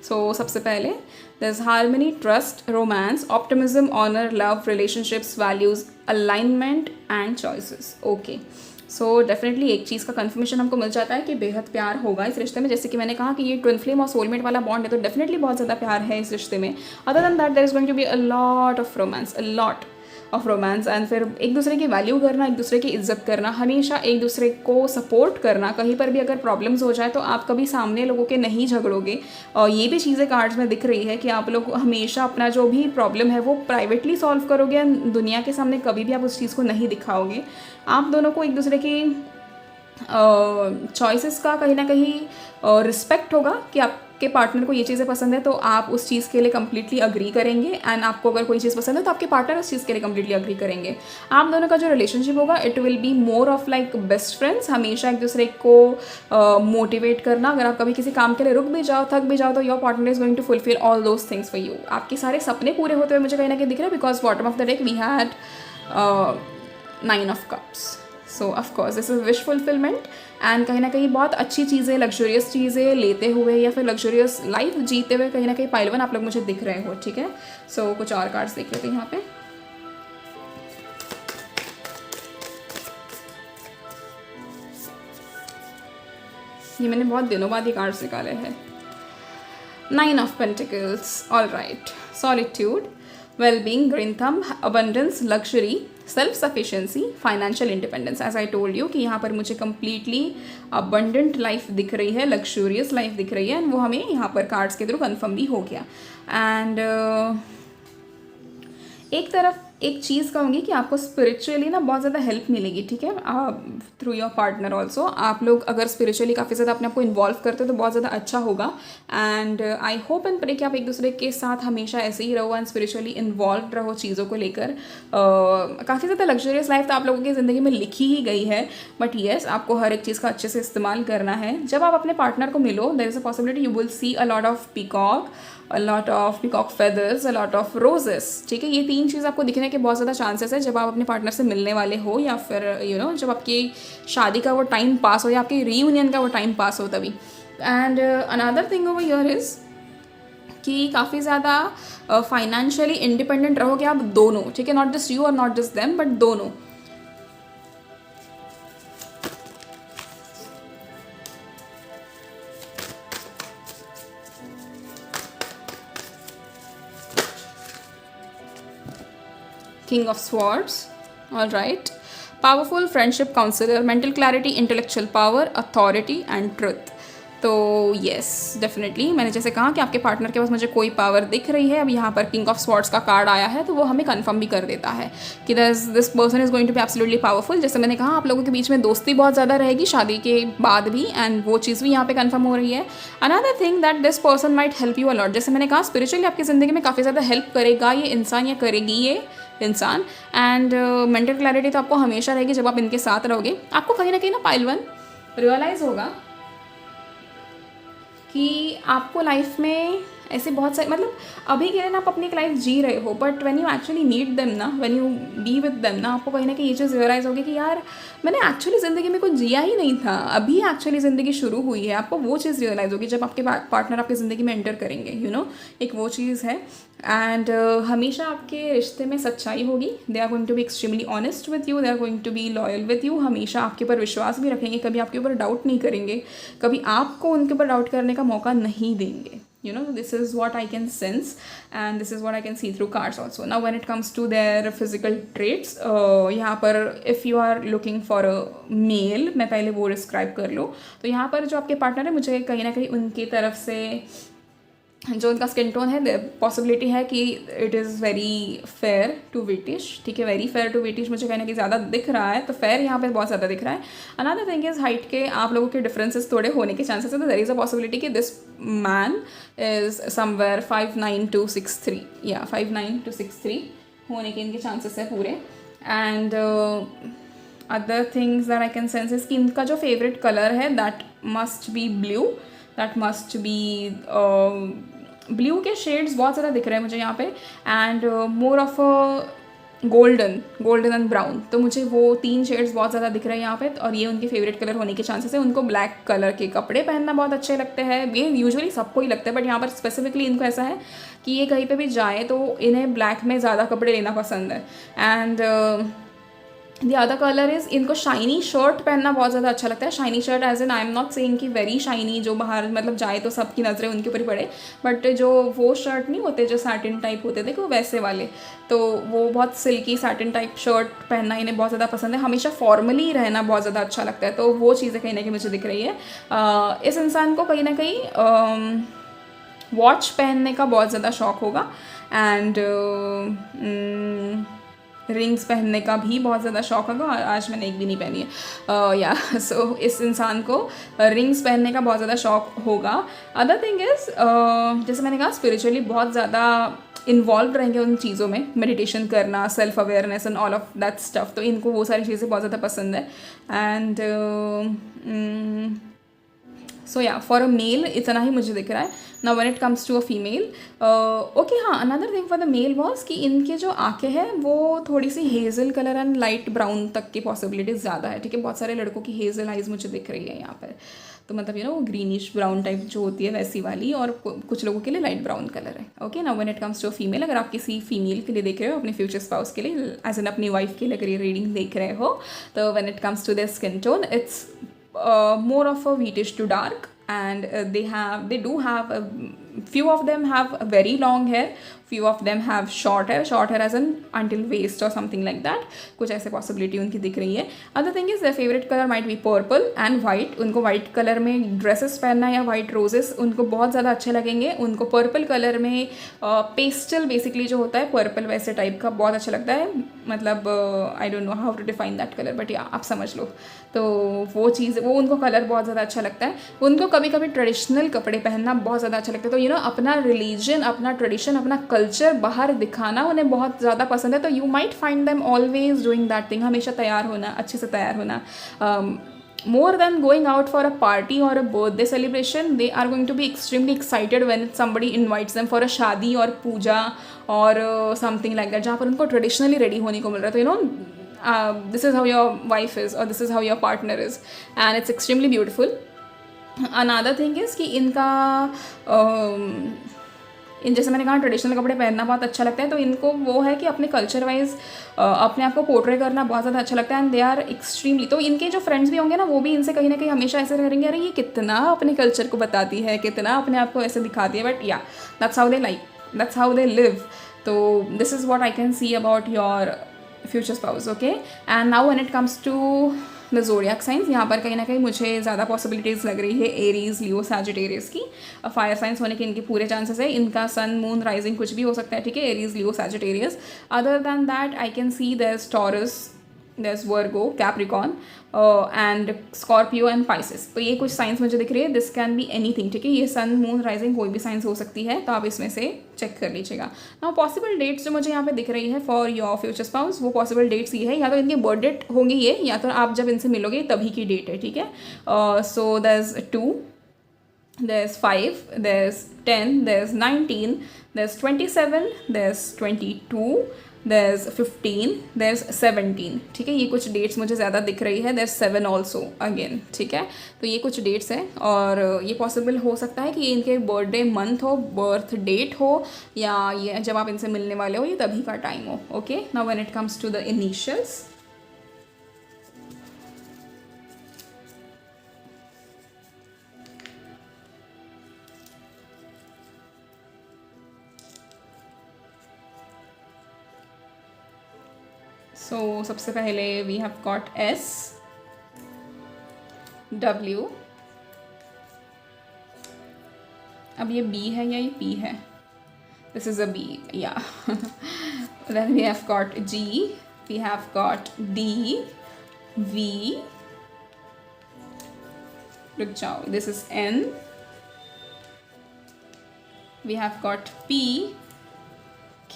so सबसे पहले there's harmony, trust, romance, optimism, honor, love, relationships, values, alignment and choices. Okay, so definitely एक चीज़ का कंफर्मेशन हमको मिल जाता है कि बेहद प्यार होगा इस रिश्ते में। जैसे कि मैंने कहा कि ये ट्विन फ्लेम और सोलमेट वाला बॉन्ड है, तो डेफिनेटली बहुत ज़्यादा प्यार है इस रिश्ते में। Other than that there is going to be a lot of romance, a lot of romance, and फिर एक दूसरे की वैल्यू करना, एक दूसरे की इज्जत करना, हमेशा एक दूसरे को सपोर्ट करना। कहीं पर भी अगर प्रॉब्लम्स हो जाए तो आप कभी सामने लोगों के नहीं झगड़ोगे। और ये भी चीज़ें कार्ड्स में दिख रही है कि आप लोग हमेशा अपना जो भी प्रॉब्लम है वो प्राइवेटली सॉल्व करोगे, दुनिया के सामने कभी भी आप उस चीज़ को नहीं दिखाओगे। आप दोनों को एक दूसरे की चॉइसेस का कहीं ना कहीं रिस्पेक्ट होगा कि आपके पार्टनर को ये चीज़ें पसंद है तो आप उस चीज़ के लिए कम्प्लीटली अग्री करेंगे, एंड आपको अगर कोई चीज़ पसंद है तो आपके पार्टनर उस चीज़ के लिए कम्प्लीटली अग्री करेंगे। आप दोनों का जो रिलेशनशिप होगा it will be more of like best friends, हमेशा एक दूसरे को मोटिवेट करना। अगर आप कभी किसी काम के लिए रुक भी जाओ, थक भी जाओ, तो your partner is going to fulfil all those things for you. आपके सारे सपने पूरे होते हुए मुझे कहीं ना कहीं दिख रहे हैं, because bottom of the deck we had 9 of cups. So of course this is wish fulfilment, and कहीं ना कहीं बहुत अच्छी चीज़ें, लग्जरियस चीज़ें लेते हुए या फिर लग्जरियस लाइफ जीते हुए कहीं ना कहीं पाइलवन आप लोग मुझे दिख रहे हो। ठीक है, सो कुछ और कार्ड्स देख लेते हैं यहाँ पे। ये मैंने बहुत दिनों बाद ये कार्ड्स निकाले हैं। 9 of pentacles, all right, solitude, well-being, green thumb, abundance, luxury, self-sufficiency, financial independence. As I told you कि यहाँ पर मुझे completely abundant life दिख रही है, luxurious life दिख रही है, and वो हमें यहाँ पर कार्ड्स के थ्रू कंफर्म भी हो गया। एंड एक तरफ एक चीज़ कहूँगी कि आपको स्पिरिचुअली ना बहुत ज़्यादा हेल्प मिलेगी। ठीक है, थ्रू योर पार्टनर ऑल्सो। आप लोग अगर स्पिरिचुअली काफ़ी ज़्यादा अपने आप को इन्वॉल्व करते हो तो बहुत ज़्यादा अच्छा होगा। And I hope and pray कि आप एक दूसरे के साथ हमेशा ऐसे ही रहो एंड स्पिरिचुअली इन्वॉल्व रहो चीज़ों को लेकर। काफ़ी ज़्यादा लग्जरियस लाइफ तो आप लोगों की ज़िंदगी में लिखी ही गई है, बट येस आपको हर एक चीज़ का अच्छे से इस्तेमाल करना है। जब आप अपने पार्टनर को मिलो, there is a possibility you will see a lot of peacock, a lot of peacock feathers, a lot of roses। ठीक है, ये 3 चीज़ आपको दिखने के बहुत ज़्यादा चांसेस है जब आप अपने पार्टनर से मिलने वाले हो, या फिर यू नो जब आपकी शादी का वो टाइम पास हो या आपकी रीयूनियन का वो टाइम पास हो तभी। And another thing over here is कि काफ़ी ज़्यादा फाइनेंशियली इंडिपेंडेंट रहोगे आप दोनों। ठीक है, नॉट जस्ट यू और नॉट जस्ट देम, बट दोनों। King of Swords, all right, powerful friendship counselor, mental clarity, intellectual power, authority and truth। तो येस डेफिनेटली मैंने जैसे कहा कि आपके पार्टनर के पास मुझे कोई पावर दिख रही है। अब यहाँ पर किंग ऑफ स्वॉर्ड्स का कार्ड आया है तो वो हमें कंफर्म भी कर देता है कि this person is going to be absolutely powerful. जैसे मैंने कहा आप लोगों के बीच में दोस्ती बहुत ज़्यादा रहेगी शादी के बाद भी, एंड वो चीज़ भी यहाँ पे कंफर्म हो रही है। Another thing that this person might help you a lot. जैसे मैंने कहा स्पिरिचुअली आपकी ज़िंदगी में काफ़ी ज़्यादा हेल्प करेगा ये इंसान या करेगी ये इंसान। एंड मेंटल क्लैरिटी तो आपको हमेशा रहेगी जब आप इनके साथ रहोगे। आपको कहीं ना पाइलवन रियलाइज़ होगा कि आपको लाइफ में ऐसे बहुत सारे, मतलब अभी के लिए ना आप अपनी एक लाइफ जी रहे हो, but when you actually meet them ना, when you be with them ना, आपको कहीं ना कहीं ये चीज़ रियलाइज़ होगी कि यार मैंने एक्चुअली ज़िंदगी में कुछ जिया ही नहीं था, अभी एक्चुअली ज़िंदगी शुरू हुई है। आपको वो चीज़ रियलाइज़ होगी जब आपके पार्टनर आपकी ज़िंदगी में एंटर करेंगे, एक वो चीज़ है। एंड हमेशा आपके रिश्ते में सच्चाई होगी। They are going to be extremely honest with you, they are going to be loyal with you, हमेशा आपके ऊपर विश्वास भी रखेंगे, कभी आपके ऊपर डाउट नहीं करेंगे, कभी आपको उनके ऊपर डाउट करने का मौका नहीं देंगे। This is what I can sense, and this is what I can see through cards also. Now when it comes to their physical traits, यहाँ पर if you are looking for a male, मैं पहले वो describe कर लूँ, तो यहाँ पर जो आपके पार्टनर है, मुझे कहीं ना कहीं उनकी तरफ से जो उनका स्किन टोन है, पॉसिबिलिटी है कि it is very fair to whitish, ठीक है, वेरी फेयर टू विटिश मुझे कहने की ज़्यादा दिख रहा है, तो फेयर यहाँ पे बहुत ज़्यादा दिख रहा है। अनदर थिंग इज़ हाइट के आप लोगों के डिफरेंसेस थोड़े होने के चांसेस है, तो देयर इज़ अ पॉसिबिलिटी कि this man is somewhere 5'9" to 6'3", या 5'9" to 6'3" होने के इनके चांसेस है पूरे। And other things that I can sense is कि इनका जो फेवरेट कलर है that must be blue, that must be blue के शेड्स बहुत ज़्यादा दिख रहे हैं मुझे यहाँ पे, and more of golden and brown, तो मुझे वो 3 शेड्स बहुत ज़्यादा दिख रहे हैं यहाँ पे, और ये उनके फेवरेट कलर होने के चांसेस है। उनको ब्लैक कलर के कपड़े पहनना बहुत अच्छे लगते हैं, ये यूजुअली सबको ही लगता है, बट यहाँ पर स्पेसिफिकली इनको ऐसा है कि ये कहीं पे भी जाए तो इन्हें ब्लैक में ज़्यादा कपड़े लेना पसंद है। And the other colour is इनको शाइनी शर्ट पहनना बहुत ज़्यादा अच्छा लगता है। Shiny shirt as an I am not saying कि वेरी शाइनी, जो बाहर मतलब जाए तो सबकी नज़रें उनके ऊपर ही पड़े, बट जो वो शर्ट नहीं होते जो सैटिन टाइप होते थे, वो वैसे वाले, तो वो बहुत सिल्की सैटिन टाइप शर्ट पहनना इन्हें बहुत ज़्यादा पसंद है। हमेशा फॉर्मली रहना बहुत ज़्यादा अच्छा लगता है, तो वो चीज़ें कहीं ना कहीं मुझे दिख रही है। इस इंसान को कहीं ना कहीं वॉच पहनने का बहुत ज़्यादा शौक होगा, एंड रिंग्स पहनने का भी बहुत ज़्यादा शौक होगा। आज मैंने एक भी नहीं पहनी है, सो इस इंसान को रिंग्स पहनने का बहुत ज़्यादा शौक होगा। अदर थिंग इज़ जैसे मैंने कहा स्पिरिचुअली बहुत ज़्यादा इन्वॉल्व रहेंगे उन चीज़ों में, मेडिटेशन करना, self awareness and all of that stuff, तो इनको वो सारी चीज़ें बहुत ज़्यादा पसंद है। एंड सो या फॉर अ मेल इतना ही मुझे दिख रहा है। Now when it comes to a female, okay, हाँ, another thing for the male was कि इनके जो आंखें हैं वो थोड़ी सी hazel colour and light brown तक की पॉसिबिलिटीज़ ज़्यादा है, ठीक है। बहुत सारे लड़कों की हेज़ल आइज मुझे दिख रही है यहाँ पर, तो मतलब वो ग्रीनिश ब्राउन टाइप जो होती है वैसी वाली, और कुछ लोगों के लिए लाइट ब्राउन कलर है। Okay, now when it comes to a female, अगर आप किसी फीमेल के लिए देख रहे हो, अपने फ्यूचर स्पाउस के लिए, एज एन अपनी वाइफ के लिए अगर ये रीडिंग देख रहे हो, तो when it comes to their skin tone, it's more of a wheatish to dark, and they do have few of them have very long hair, few of them have short hair as in until waist or something like that, कुछ ऐसे possibility उनकी दिख रही है। Other thing is their favorite color might be purple and white, उनको white color में dresses पहनना या white roses उनको बहुत ज़्यादा अच्छे लगेंगे। उनको purple color में pastel basically जो होता है purple वैसे टाइप का बहुत अच्छा लगता है, मतलब I don't know how to define that color, but yeah, आप समझ लो। तो वो चीज़, वो उनको कलर बहुत ज़्यादा अच्छा लगता है। उनको कभी कभी ट्रेडिशनल कपड़े पहनना बहुत ज़्यादा अच्छा लगता है, तो अपना रिलीजन, अपना ट्रेडिशन, अपना कल्चर बाहर दिखाना उन्हें बहुत ज़्यादा पसंद है। तो you might find them always doing that thing, हमेशा तैयार होना, अच्छे से तैयार होना। More than going out for a party or a birthday celebration, they are going to be extremely excited when somebody invites them for a शादी और पूजा और something like that, जहाँ पर उनको ट्रेडिशनली रेडी होने को मिल रहा है। तो this is how your wife is, or this is how your partner is, and it's extremely beautiful. Another thing is कि इनका जैसे मैंने कहा ट्रेडिशनल कपड़े पहनना बहुत अच्छा लगता है, तो इनको वो है कि अपने कल्चर वाइज अपने आप को पोर्ट्रे करना बहुत ज़्यादा अच्छा लगता है, एंड दे आर एक्सट्रीमली, तो इनके जो फ्रेंड्स भी होंगे ना, वो भी इनसे कहीं ना कहीं हमेशा ऐसे करेंगे, अरे ये कितना अपने कल्चर को बताती है, कितना अपने आप को ऐसे दिखाती है, but yeah that's how they like, that's how they live. तो this is what I can see about your future spouse. Okay, and now when it comes to the zodiac science, यहाँ पर कहीं ना कहीं मुझे ज़्यादा पॉसिबिलिटीज़ लग रही है एरीज, लियो, सैजिटेरियस की। फायर साइंस होने के इनके पूरे चांसेस है। इनका सन, मून, राइजिंग कुछ भी हो सकता है, ठीक है, Aries, Leo, Sagittarius. Other than that I can see there is Taurus, there's Virgo, Capricorn and Scorpio and Pisces। तो ये कुछ साइंस मुझे दिख रही है। दिस कैन बी एनीथिंग, ठीक है, ये सन, मून, राइजिंग कोई भी साइंस हो सकती है, तो आप इसमें से चेक कर लीजिएगा। नाउ पॉसिबल डेट्स जो मुझे यहाँ पे दिख रही है फॉर योर फ्यूचर स्पाउस, वो पॉसिबल डेट्स ये है, या तो इनकी बर्थ डेट होंगी ये, या तो आप जब इनसे मिलोगे तभी की डेट है, ठीक है। So there is 2 there's 5, there's 10, there's 19, there's 27, there's 22, there's 15, there's 17. ठीक है, ये कुछ डेट्स मुझे ज़्यादा दिख रही है. there's 7 also again. ठीक है, तो ये कुछ डेट्स हैं और ये पॉसिबल हो सकता है कि इनके बर्थडे मंथ हो, बर्थ डेट हो, या ये जब आप इनसे मिलने वाले हो ये तभी का टाइम हो. Okay, now when it comes to the initials, so सबसे पहले we have got S, W. अब ये बी है या ये पी है? This is a B, yeah. Then we have got G, we have got D, we, रुक जाओ, this is N, we have got P,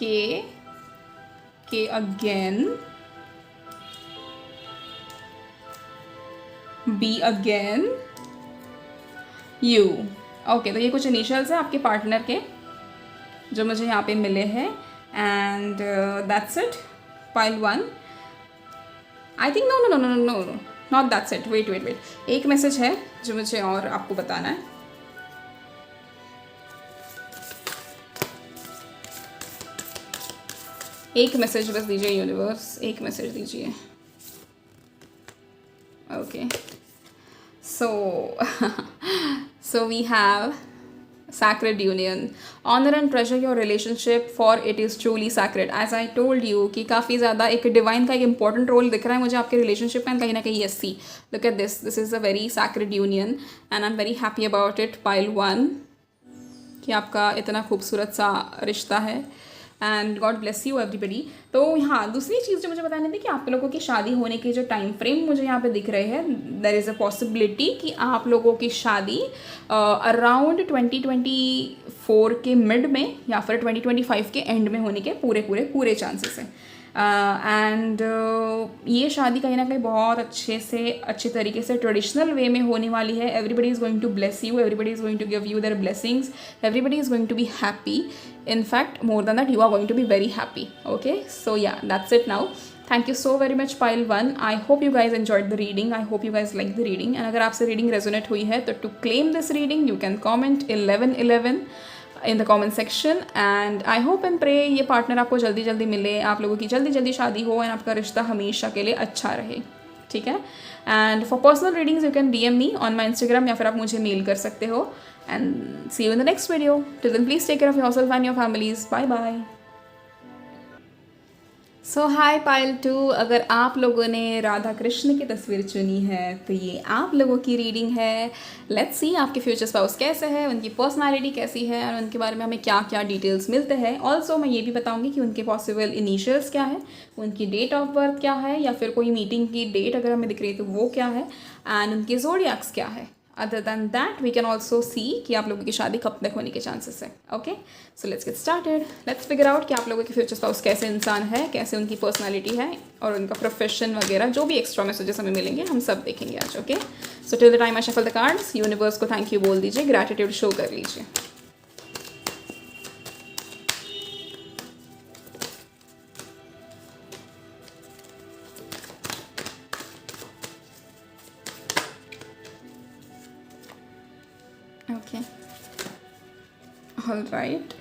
K again, B again, U. Okay, तो ये कुछ इनिशियल्स हैं आपके पार्टनर के जो मुझे यहाँ पे मिले हैं. And that's it, pile 1. I think no no no no no no not that's it. Wait wait wait, एक मैसेज है जो मुझे और आपको बताना है. एक मैसेज बस दीजिए यूनिवर्स, एक मैसेज दीजिए. Okay, so we have sacred union. Honor and treasure your relationship for it is truly sacred. As I told you कि काफ़ी ज़्यादा एक डिवाइन का एक important role दिख रहा है मुझे आपके relationship में. कहीं ना कहीं yes, see, look at this, this is a very sacred union and I'm very happy about it. pile 1 कि आपका इतना खूबसूरत सा रिश्ता है. And God bless you everybody. तो यहाँ दूसरी चीज़ जो मुझे बतानी थी कि आप लोगों की शादी होने के जो टाइम फ्रेम मुझे यहाँ पे दिख रहे हैं, देयर इज़ अ पॉसिबिलिटी कि आप लोगों की शादी अराउंड 2024 के मिड में या फिर 2025 के एंड में होने के पूरे चांसेस हैं. एंड ये शादी कहीं ना कहीं बहुत अच्छे तरीके से ट्रेडिशनल वे में होने वाली है. Everybody is going to bless you, everybody is going to give you their blessings, everybody is going to be happy. In fact, more than that, you are going to be very happy. Okay, so yeah, that's it now. Thank you so very much, pile 1. I hope you guys enjoyed the reading. I hope you guys liked the reading. And अगर आपसे reading resonate हुई है तो to claim this reading, you can comment 1111 in the comment section. And I hope and pray ये partner आपको जल्दी जल्दी मिले, आप लोगों की जल्दी जल्दी शादी हो और आपका रिश्ता हमेशा के लिए अच्छा रहे. ठीक है. And for personal readings you can DM me on my Instagram या फिर आप मुझे मेल कर सकते हो. And see you in the next video. Till then, please take care of yourself and your families. Bye bye. So hi pile 2. अगर आप लोगों ने राधा कृष्ण की तस्वीर चुनी है तो ये आप लोगों की रीडिंग है. लेट्स सी आपके फ्यूचर स्पाउस कैसे है, उनकी पर्सनालिटी कैसी है और उनके बारे में हमें क्या क्या डिटेल्स मिलते हैं. ऑल्सो मैं ये भी बताऊंगी कि उनके पॉसिबल इनिशियल्स क्या है, उनकी डेट ऑफ बर्थ क्या है, या फिर कोई मीटिंग की डेट अगर हमें दिख रही है तो वो क्या है, एंड उनके ज़ोडिएक्स क्या है. Other than that we can also see कि आप लोगों की शादी कब तक होने के चांसेस है. Okay, so let's get started. Let's figure out कि आप लोगों के फ्यूचर स्पाउस कैसे इंसान है, कैसे उनकी पर्सनालिटी है और उनका प्रोफेशन वगैरह जो भी एक्स्ट्रा मैसेजेस हमें मिलेंगे हम सब देखेंगे आज. Okay, so till the time I shuffle the cards, universe को थैंक यू बोल दीजिए, ग्रैटिट्यूड शो कर लीजिए. Okay, all right.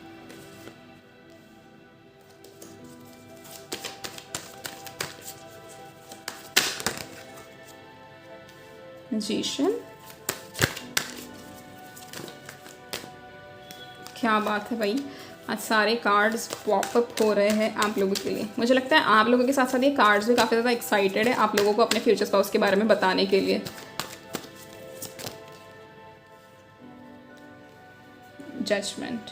Magician. क्या बात है भाई, आज सारे कार्ड्स पॉपअप हो रहे हैं आप लोगों के लिए. मुझे लगता है आप लोगों के साथ साथ ये कार्ड्स भी काफ़ी ज़्यादा एक्साइटेड है आप लोगों को अपने फ्यूचर स्पाउस के बारे में बताने के लिए. Judgment.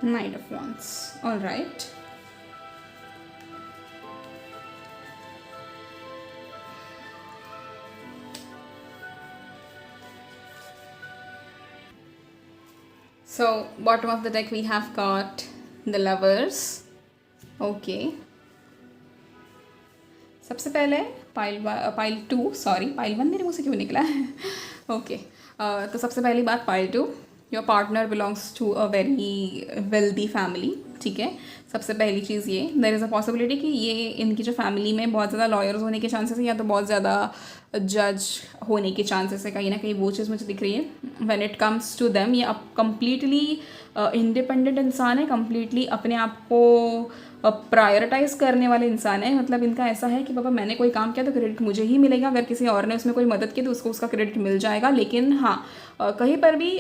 Knight of Wands. All right. So bottom of the deck we have got the lovers. Okay. सबसे पहले पाइल 2, सॉरी पाइल 1 मेरे मुँह से क्यों निकला है. ओके. तो सबसे पहली बात pile 2, your partner belongs to a very wealthy family. ठीक है, सबसे पहली चीज़ ये, देयर इज़ अ पॉसिबिलिटी कि ये इनकी जो फैमिली में बहुत ज़्यादा लॉयर्स होने के चांसेस है, या तो बहुत ज़्यादा जज होने के चांसेस है. कहीं ना कहीं वो चीज़ मुझे दिख रही है. When it comes to them, ये अब कम्प्लीटली इंडिपेंडेंट इंसान है, कम्प्लीटली अपने आप को प्रायोरिटाइज करने वाले इंसान है. मतलब इनका ऐसा है कि पापा मैंने कोई काम किया तो क्रेडिट मुझे ही मिलेगा, अगर किसी और ने उसमें कोई मदद की तो उसको उसका क्रेडिट मिल जाएगा. लेकिन हाँ, कहीं पर भी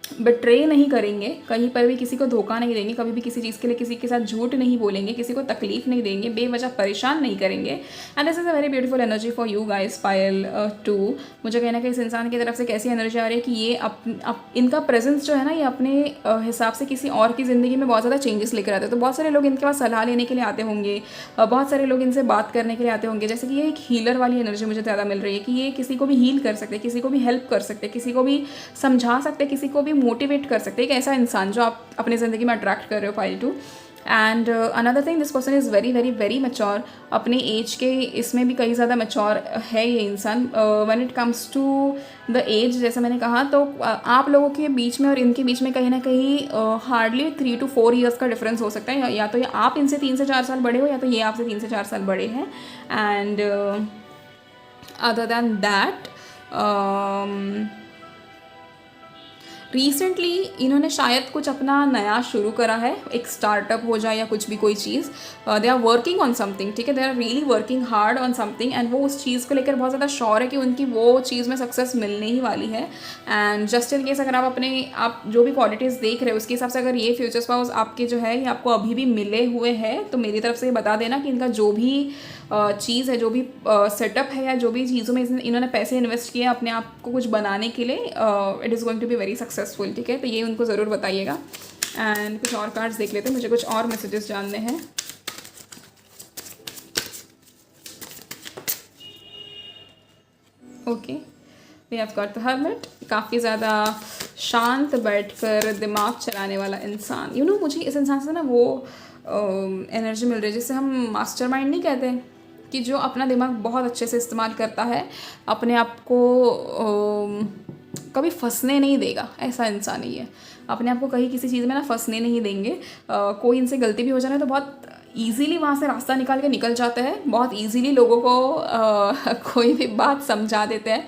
बिट्रे नहीं करेंगे, कहीं पर भी किसी को धोखा नहीं देंगे, कभी भी किसी चीज़ के लिए किसी के साथ झूठ नहीं बोलेंगे, किसी को तकलीफ नहीं देंगे, बेवजह परेशान नहीं करेंगे. And this is a very beautiful energy for you guys. Pile 2, मुझे कहना कि इस इंसान की तरफ से कैसी एनर्जी आ रही है कि ये इनका प्रेजेंस जो है ना, ये अपने हिसाब से किसी और की ज़िंदगी में बहुत ज़्यादा चेंजेस लेकर आते हैं. तो बहुत सारे लोग इनके पास सलाह लेने के लिए आते होंगे, बहुत सारे लोग इनसे बात करने के लिए आते होंगे. जैसे कि ये एक हीलर वाली एनर्जी मुझे ज़्यादा मिल रही है कि ये किसी को भी हील कर सकते, किसी को भी हेल्प कर सकते, किसी को भी समझा सकते, किसी को भी मोटिवेट कर सकते. एक ऐसा इंसान जो आप अपनी ज़िंदगी में अट्रैक्ट कर रहे हो pile 2. And another thing, this person is very very very mature. अपने एज के इसमें भी कई ज़्यादा मैच्योर है ये इंसान. When it comes to the age, जैसे मैंने कहा, तो आप लोगों के बीच में और इनके बीच में कहीं ना कहीं हार्डली 3 to 4 ईयर्स का डिफरेंस हो सकता है. या तो ये आप इनसे 3 से 4 साल बड़े हो, या तो ये आपसे 3 से 4 साल बड़े हैं. And other than that, recently इन्होंने शायद कुछ अपना नया शुरू करा है, एक स्टार्टअप हो जाए या कुछ भी कोई चीज़. They are working on something. ठीक है, they are really working hard on something. And वो उस चीज़ को लेकर बहुत ज़्यादा श्योर है कि उनकी वो चीज़ में सक्सेस मिलने ही वाली है. एंड जस्ट इन केस, अगर आप जो भी क्वालिटीज़ देख रहे हो उसके हिसाब से अगर ये फ्यूचर स्पाउस आपके जो है ये आपको अभी भी मिले हुए हैं, तो मेरी तरफ से ये बता देना कि इनका जो भी चीज़ है, जो भी सेटअप है, या जो भी चीज़ों में इन्होंने पैसे इन्वेस्ट किए अपने आप को कुछ बनाने के लिए, it is going to be very successful. ठीक है, तो ये उनको ज़रूर बताइएगा. एंड कुछ और कार्ड्स देख लेते हैं, मुझे कुछ और मैसेजेस जानने हैं. Okay, we have got the hermit. काफ़ी ज़्यादा शांत बैठकर दिमाग चलाने वाला इंसान. मुझे इस इंसान से ना वो एनर्जी मिल रही है जिससे हम मास्टरमाइंड नहीं कहते, कि जो अपना दिमाग बहुत अच्छे से इस्तेमाल करता है, अपने आप को कभी फंसने नहीं देगा. ऐसा इंसान ही है. अपने आप को कहीं किसी चीज़ में ना फंसने नहीं देंगे. कोई इनसे गलती भी हो जाए तो बहुत ईजीली वहाँ से रास्ता निकाल के निकल जाते हैं. बहुत ईजीली लोगों को कोई भी बात समझा देते हैं,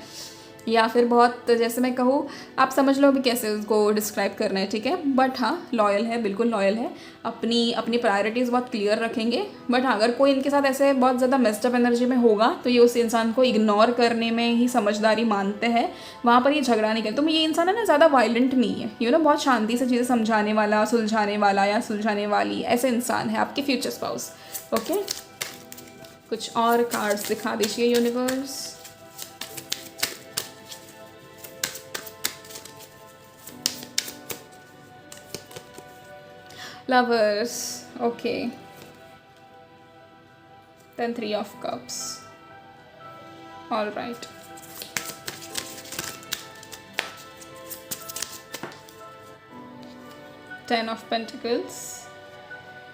या फिर बहुत, जैसे मैं कहूँ, आप समझ लो अभी कैसे उसको डिस्क्राइब करना है. ठीक है, बट हाँ, लॉयल है, बिल्कुल लॉयल है. अपनी प्रायोरिटीज़ बहुत क्लियर रखेंगे. बट हाँ, अगर कोई इनके साथ ऐसे बहुत ज़्यादा मेस्ड अप एनर्जी में होगा तो ये उस इंसान को इग्नोर करने में ही समझदारी मानते हैं. वहाँ पर ये झगड़ा नहीं करते. तो ये इंसान है ना ज़्यादा वायलेंट नहीं है. बहुत शांति से चीज़ें समझाने वाला, सुलझाने वाला या सुलझाने वाली ऐसे इंसान है आपके फ्यूचर स्पाउस. ओके, कुछ और कार्ड्स दिखा दीजिए universe. Lovers, okay. Then 3 of Cups. All right. Ten of Pentacles.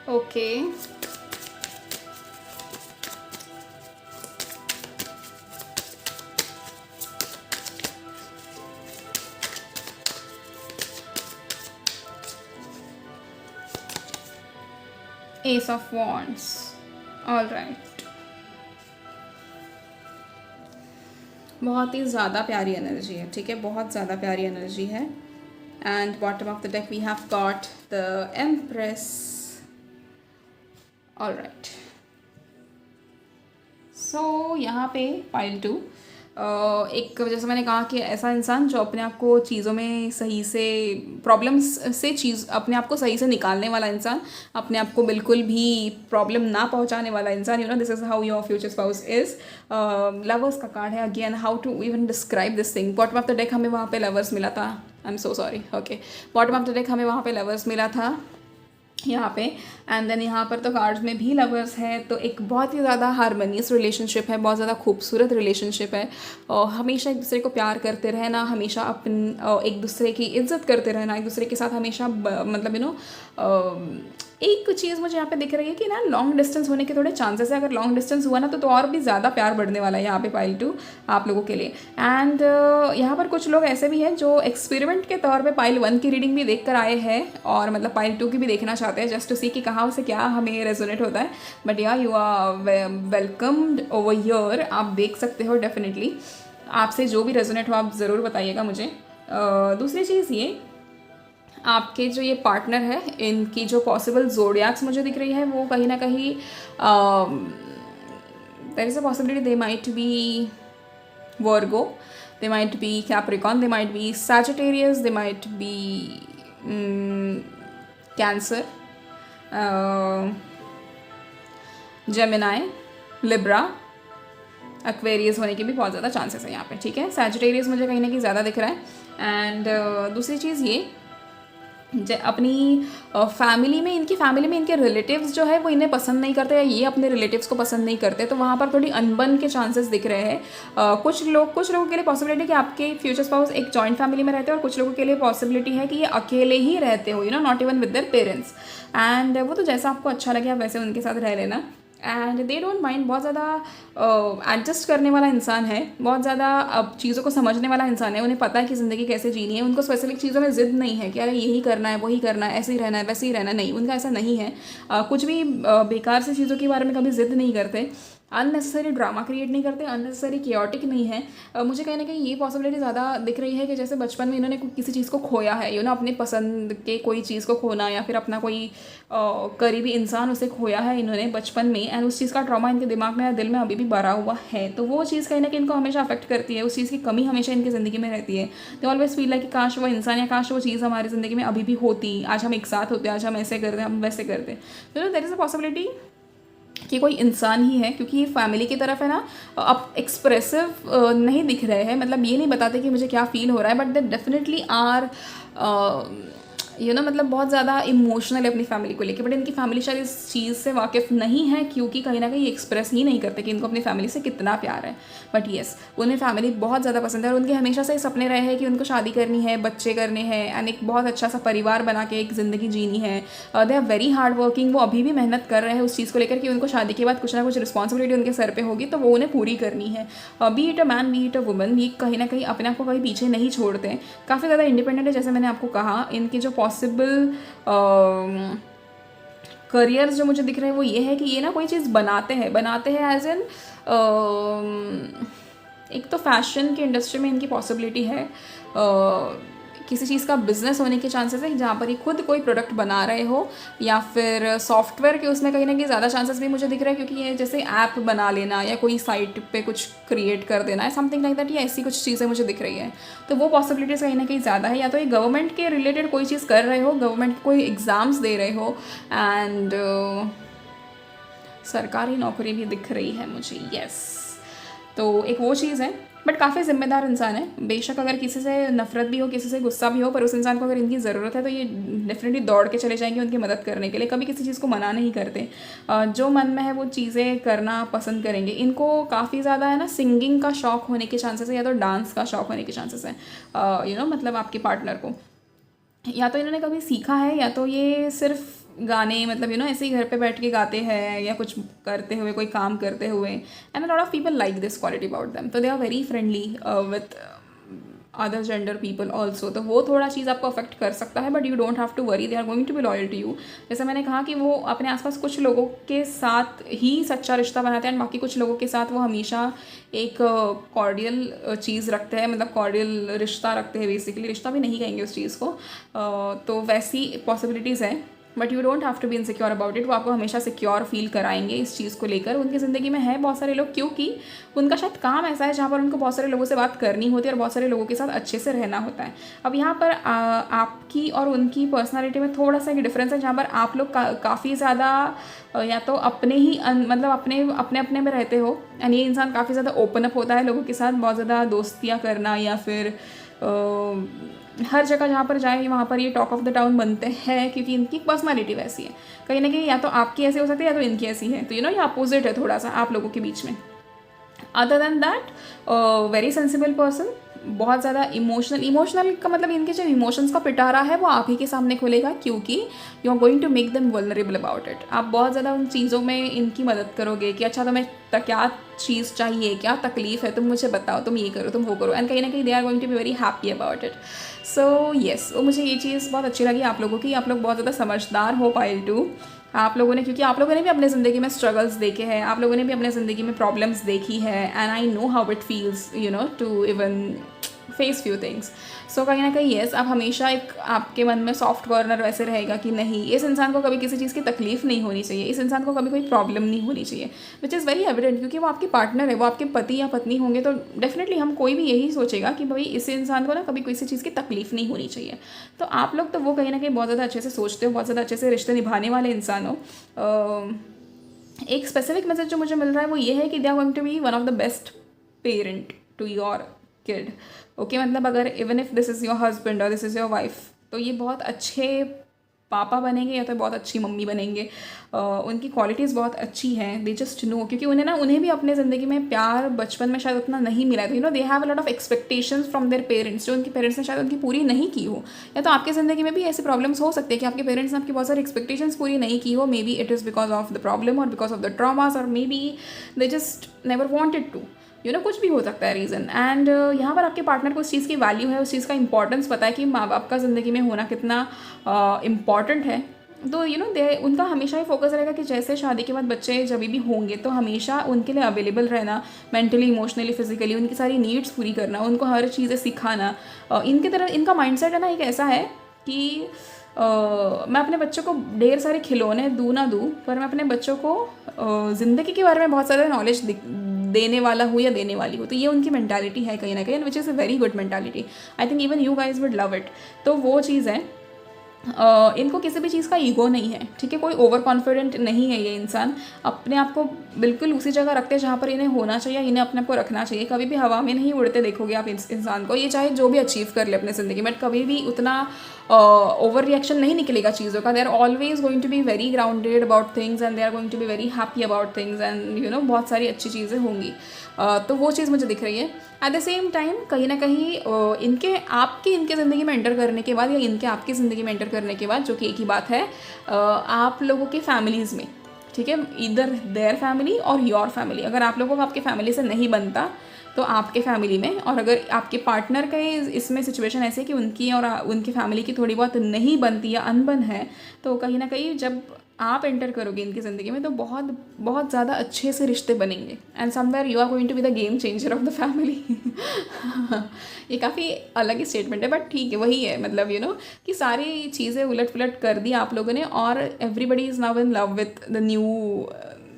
Okay. Ace of Wands. All right. बहुत ही ज़्यादा प्यारी एनर्जी है. ठीक है, बहुत ज़्यादा प्यारी एनर्जी है. And bottom of the deck we have got the empress. All right. So यहाँ पे पाइल 2, एक, जैसे मैंने कहा कि ऐसा इंसान जो अपने आप को चीज़ों में सही से, प्रॉब्लम्स से अपने आप को सही से निकालने वाला इंसान, अपने आप को बिल्कुल भी प्रॉब्लम ना पहुंचाने वाला इंसान. This is how your future spouse is. Lovers का कार्ड है. Again, how to even describe this thing. Bottom of the deck हमें वहाँ पे लवर्स मिला था. I am so sorry. Okay, bottom of the deck हमें वहाँ पे लवर्स मिला था. यहाँ पे। एंड देन यहाँ पर तो कार्ड्स में भी लवर्स है, तो एक बहुत ही ज़्यादा हारमोनियस रिलेशनशिप है, बहुत ज़्यादा खूबसूरत रिलेशनशिप है। और हमेशा एक दूसरे को प्यार करते रहना, हमेशा एक दूसरे की इज्जत करते रहना, एक दूसरे के साथ हमेशा मतलब एक चीज़ मुझे यहाँ पे दिख रही है कि ना लॉन्ग डिस्टेंस होने के थोड़े चांसेस है। अगर लॉन्ग डिस्टेंस हुआ ना तो और भी ज़्यादा प्यार बढ़ने वाला है यहाँ पे पाइल 2 आप लोगों के लिए। एंड यहाँ पर कुछ लोग ऐसे भी हैं जो एक्सपेरिमेंट के तौर पे पाइल 1 की रीडिंग भी देख कर आए हैं और मतलब पाइल 2 की भी देखना चाहते हैं, जस्ट टू सी कि कहाँ से क्या हमें रेजोनेट होता है। But yeah you are welcomed over here, आप देख सकते हो डेफिनेटली। आपसे जो भी रेजोनेट हो आप ज़रूर बताइएगा मुझे। दूसरी चीज़ ये, आपके जो ये पार्टनर है इनकी जो पॉसिबल जोडियाक्स मुझे दिख रही है वो कहीं ना कहीं there is a possibility they might be Virgo, they might be Capricorn, they might be Sagittarius, they might be Cancer, Gemini, Libra, Aquarius होने के भी बहुत ज़्यादा चांसेस है यहाँ पे, ठीक है। Sagittarius मुझे कहीं ना कहीं ज़्यादा दिख रहा है। एंड दूसरी चीज़ ये, अपनी फैमिली में इनके रिलेटिव्स जो है वो इन्हें पसंद नहीं करते या ये अपने रिलेटिव्स को पसंद नहीं करते, तो वहाँ पर थोड़ी अनबन के चांसेस दिख रहे हैं। कुछ लोगों के लिए पॉसिबिलिटी कि आपके फ्यूचर स्पाउस एक जॉइंट फैमिली में रहते हैं और कुछ लोगों के लिए पॉसिबिलिटी है कि ये अकेले ही रहते हो, not even with their parents. And वो तो जैसा आपको अच्छा लगे आप वैसे उनके साथ रह लेना। एंड दे डोंट माइंड, बहुत ज़्यादा एडजस्ट करने वाला इंसान है, बहुत ज़्यादा अब चीज़ों को समझने वाला इंसान है, उन्हें पता है कि ज़िंदगी कैसे जीनी है। उनको स्पेसिफिक चीज़ों में ज़िद नहीं है कि अरे यही करना है वही करना है, ऐसे ही रहना है वैसे ही रहना है, नहीं, उनका ऐसा नहीं है। कुछ भी बेकार से चीज़ों के बारे में कभी ज़िद नहीं करते, अननेसेसरी ड्रामा क्रिएट नहीं करते, अननेसेसरी कियोटिक नहीं है। मुझे कहीं ना कहीं ये पॉसिबिलिटी ज़्यादा दिख रही है कि जैसे बचपन में इन्होंने किसी चीज़ को खोया है, अपने पसंद के कोई चीज़ को खोना या फिर अपना कोई करीबी इंसान उसे खोया है इन्होंने बचपन में, एंड उस चीज़ का ट्रॉमा इनके दिमाग में या दिल में अभी भी भरा हुआ है। तो वो चीज़ कहीं ना कहीं इनको हमेशा अफेक्ट करती है, उस चीज़ की कमी हमेशा इनकी ज़िंदगी में रहती है। दे ऑलवेज फील लाइक कि काश वो इंसान या काश वो चीज़ हमारी ज़िंदगी में अभी भी होती, आज हम एक साथ होते, आज हम ऐसे करते, हम वैसे करते। तो देयर इज़ अ पॉसिबिलिटी कि कोई इंसान ही है, क्योंकि ये फैमिली की तरफ है ना, अब एक्सप्रेसिव नहीं दिख रहे हैं, मतलब ये नहीं बताते कि मुझे क्या फील हो रहा है, बट दे डेफिनेटली आर मतलब बहुत ज़्यादा इमोशनल है अपनी फैमिली को लेकर। बट इनकी फैमिली शायद इस चीज़ से वाकिफ़ नहीं है, क्योंकि कहीं ना कहीं एक्सप्रेस ही नहीं करते कि इनको अपनी फैमिली से कितना प्यार है। बट येस, उन्हें फैमिली बहुत ज़्यादा पसंद है और उनके हमेशा से सपने रहे हैं कि उनको शादी करनी है, बच्चे करने हैं एंड एक बहुत अच्छा सा परिवार बना के एक ज़िंदगी जीनी है। They are very hard working, वो अभी भी मेहनत कर रहे हैं उस चीज़ को लेकर कि उनको शादी के बाद कुछ ना कुछ रिस्पॉन्सिबिलिटी उनके सर पे होगी, तो वो उन्हें पूरी करनी है। B it a man, B it a woman, ये कहीं ना कहीं अपने आप को कहीं पीछे नहीं छोड़ते, काफ़ी ज़्यादा इंडिपेंडेंट है। जैसे मैंने आपको कहा, इनकी जो पॉसिबल करियर्स जो मुझे दिख रहे हैं वो ये है कि ये ना कोई चीज़ बनाते हैं एज एन एक तो फैशन की इंडस्ट्री में इनकी पॉसिबिलिटी है, किसी चीज़ का बिजनेस होने के चांसेस है जहाँ पर ये खुद कोई प्रोडक्ट बना रहे हो, या फिर सॉफ्टवेयर के उसमें कहीं ना कहीं ज़्यादा चांसेस भी मुझे दिख रहा है, क्योंकि ये जैसे ऐप बना लेना या कोई साइट पे कुछ क्रिएट कर देना है, समथिंग लाइक दैट, या ऐसी कुछ चीज़ें मुझे दिख रही है। तो वो पॉसिबिलिटीज़ कहीं ना कहीं ज़्यादा है, या तो ये गवर्नमेंट के रिलेटेड कोई चीज़ कर रहे हो, गवर्नमेंट के कोई एग्ज़ाम्स दे रहे हो, एंड सरकारी नौकरी भी दिख रही है मुझे, यस। तो एक वो चीज़ है, बट काफ़ी जिम्मेदार इंसान है। बेशक अगर किसी से नफरत भी हो, किसी से गुस्सा भी हो, पर उस इंसान को अगर इनकी ज़रूरत है तो ये डेफिनेटली दौड़ के चले जाएंगे उनकी मदद करने के लिए, कभी किसी चीज़ को मना नहीं करते, जो मन में है वो चीज़ें करना पसंद करेंगे। इनको काफ़ी ज़्यादा है ना सिंगिंग का शौक़ होने के चांसेस है, या तो डांस का शौक़ होने के चांसेस है। मतलब आपके पार्टनर को या तो इन्होंने कभी सीखा है, या तो ये सिर्फ गाने मतलब ऐसे ही घर पे बैठ के गाते हैं, या कुछ करते हुए, कोई काम करते हुए। And a lot of people like this quality about them, तो they are very friendly with other gender people also. तो वो थोड़ा चीज़ आपको अफेक्ट कर सकता है, but you don't have to worry, they are going to be loyal to you. जैसे मैंने कहा कि वो अपने आसपास कुछ लोगों के साथ ही सच्चा रिश्ता बनाते हैं, बाकी कुछ लोगों के साथ वो हमेशा एक कॉर्डियल चीज़ रखते हैं, मतलब कॉर्डियल रिश्ता रखते हैं, बेसिकली रिश्ता भी नहीं कहेंगे उस चीज़ को। तो वैसी पॉसिबिलिटीज़ है, but you don't have to be insecure about it. वो आपको हमेशा सिक्योर फील कराएंगे इस चीज़ को लेकर। उनकी ज़िंदगी में है बहुत सारे लोग, क्योंकि उनका शायद काम ऐसा है जहाँ पर उनको बहुत सारे लोगों से बात करनी होती है और बहुत सारे लोगों के साथ अच्छे से रहना होता है। अब यहाँ पर आपकी और उनकी पर्सनालिटी में थोड़ा सा एक डिफरेंस है, जहाँ पर आप लोग काफ़ी ज़्यादा या तो अपने ही मतलब अपने में रहते हो, एंड ये इंसान काफ़ी ज़्यादा ओपन अप होता है लोगों के साथ, बहुत ज़्यादा दोस्तियाँ करना या फिर हर जगह जहाँ पर जाए वहाँ पर ये टॉक ऑफ द टाउन बनते हैं, क्योंकि इनकी पर्सनैलिटी वैसी है। कहीं ना कहीं या तो आपकी ऐसी हो सकती है या तो इनकी ऐसी है, तो ये अपोजिट है थोड़ा सा आप लोगों के बीच में। Other than that very sensible person, बहुत ज़्यादा इमोशनल का मतलब इनके जो इमोशंस का पिटारा है वो आप ही के सामने खुलेगा, क्योंकि you are going to make them vulnerable about it. आप बहुत ज़्यादा उन चीज़ों में इनकी मदद करोगे कि अच्छा तुम्हें क्या चीज़ चाहिए, क्या तकलीफ़ है, तुम मुझे बताओ, तुम ये करो, तुम वो करो, एंड कहीं ना कहीं they are going to be very happy about it. So yes, वो मुझे ये चीज़ बहुत अच्छी लगी आप लोगों की। आप लोग बहुत ज़्यादा समझदार हो पाइल टू, आप लोगों ने, क्योंकि आप लोगों ने भी अपने ज़िंदगी में स्ट्रगल्स देखे हैं, आप लोगों ने भी अपने ज़िंदगी में प्रॉब्लम्स देखी है, and I know how it feels to even face few things. So कहीं ना कहीं येस, आप हमेशा एक आपके मन में सॉफ्ट कॉर्नर वैसे रहेगा कि नहीं, इस इंसान को कभी किसी चीज़ की तकलीफ नहीं होनी चाहिए, इस इंसान को कभी कोई प्रॉब्लम नहीं होनी चाहिए, विच इज़ वेरी एविडेंट, क्योंकि वो आपके पार्टनर है, वो आपके पति या पत्नी होंगे, तो डेफिनेटली हम कोई भी यही सोचेगा कि भाई इस इंसान को ना कभी किसी चीज़ की तकलीफ नहीं होनी चाहिए। तो आप लोग तो वो कहीं ना कहीं बहुत ज़्यादा अच्छे से सोचते हो, बहुत ज़्यादा अच्छे से रिश्ते निभाने वाले इंसान हो। एक स्पेसिफिक मैसेज जो मुझे मिल रहा है वो ये है कि they are going to be one of the best parent to your kid. Okay, मतलब अगर even if this is your husband और दिस इज़ योर वाइफ, तो ये बहुत अच्छे पापा बनेंगे या तो बहुत अच्छी मम्मी बनेंगे। उनकी क्वालिटीज़ बहुत अच्छी हैं, दे जस्ट नो, क्योंकि उन्हें भी अपने ज़िंदगी में प्यार बचपन में शायद उतना नहीं मिला, तो दे have a lot of expectations from their parents, जो उनके पेरेंट्स ने शायद उनकी पूरी नहीं की हो। या तो आपके ज़िंदगी में भी ऐसे प्रॉब्लम्स हो सकते हैं कि आपके पेरेंट्स ने आपकी बहुत सारी एक्सपेक्टेशंस पूरी नहीं की हो, maybe it is because of the problem और बिकॉज ऑफ द ट्रॉमास, और maybe they just never wanted to, कुछ भी हो सकता है रीज़न। एंड यहाँ पर आपके पार्टनर को उस चीज़ की वैल्यू है, उस चीज़ का इंपॉर्टेंस पता है कि माँ बाप का ज़िंदगी में होना कितना इम्पॉर्टेंट है। तो दे उनका हमेशा ही फोकस रहेगा कि जैसे शादी के बाद बच्चे जब भी होंगे तो हमेशा उनके लिए अवेलेबल रहना, मेंटली, इमोशनली, फिजिकली उनकी सारी नीड्स पूरी करना, उनको हर चीज़ें सिखाना। इनके तरह इनका माइंडसेट है ना एक ऐसा है कि मैं अपने बच्चों को ढेर सारे खिलौने दूँ ना दूँ, पर मैं अपने बच्चों को ज़िंदगी के बारे में बहुत सारा नॉलेज देने वाला हूँ या देने वाली हूँ। तो ये उनकी मेंटालिटी है कहीं ना कहीं, विच is a very good mentality. I think even you guys would love it. तो वो चीज़ है, इनको किसी भी चीज़ का ईगो नहीं है, ठीक है, कोई ओवर कॉन्फिडेंट नहीं है ये इंसान, अपने आप को बिल्कुल उसी जगह रखते हैं जहाँ पर इन्हें होना चाहिए, इन्हें अपने आप को रखना चाहिए। कभी भी हवा में नहीं उड़ते देखोगे आप इस इंसान को, ये चाहे जो भी अचीव कर ले अपने ज़िंदगी में, कभी भी उतना ओवर रिएक्शन नहीं निकलेगा चीज़ों का। They are always going to be very grounded about things, and they are going to be very happy about things, and बहुत सारी अच्छी चीज़ें होंगी। तो वो चीज़ मुझे दिख रही है। एट द सेम टाइम कहीं ना कहीं इनके ज़िंदगी में एंटर करने के बाद, या इनके आपकी ज़िंदगी में एंटर करने के बाद, जो कि एक ही बात है, आप लोगों के फैमिलीज़ में, ठीक है, इधर देयर फैमिली और योर फैमिली, अगर आप लोगों को आपके फैमिली से नहीं बनता तो आपके फैमिली में, और अगर आपके पार्टनर का इसमें सिचुएशन ऐसे है कि उनकी और उनके फैमिली की थोड़ी बहुत नहीं बनती या अनबन है, तो कहीं ना कहीं जब आप एंटर करोगे इनकी ज़िंदगी में तो बहुत बहुत ज़्यादा अच्छे से रिश्ते बनेंगे, and somewhere you are going to be the game changer of the family. ये काफ़ी अलग ही स्टेटमेंट है, बट ठीक है, वही है, मतलब कि सारी चीज़ें उलट पुलट कर दी आप लोगों ने, और everybody is now in love with the new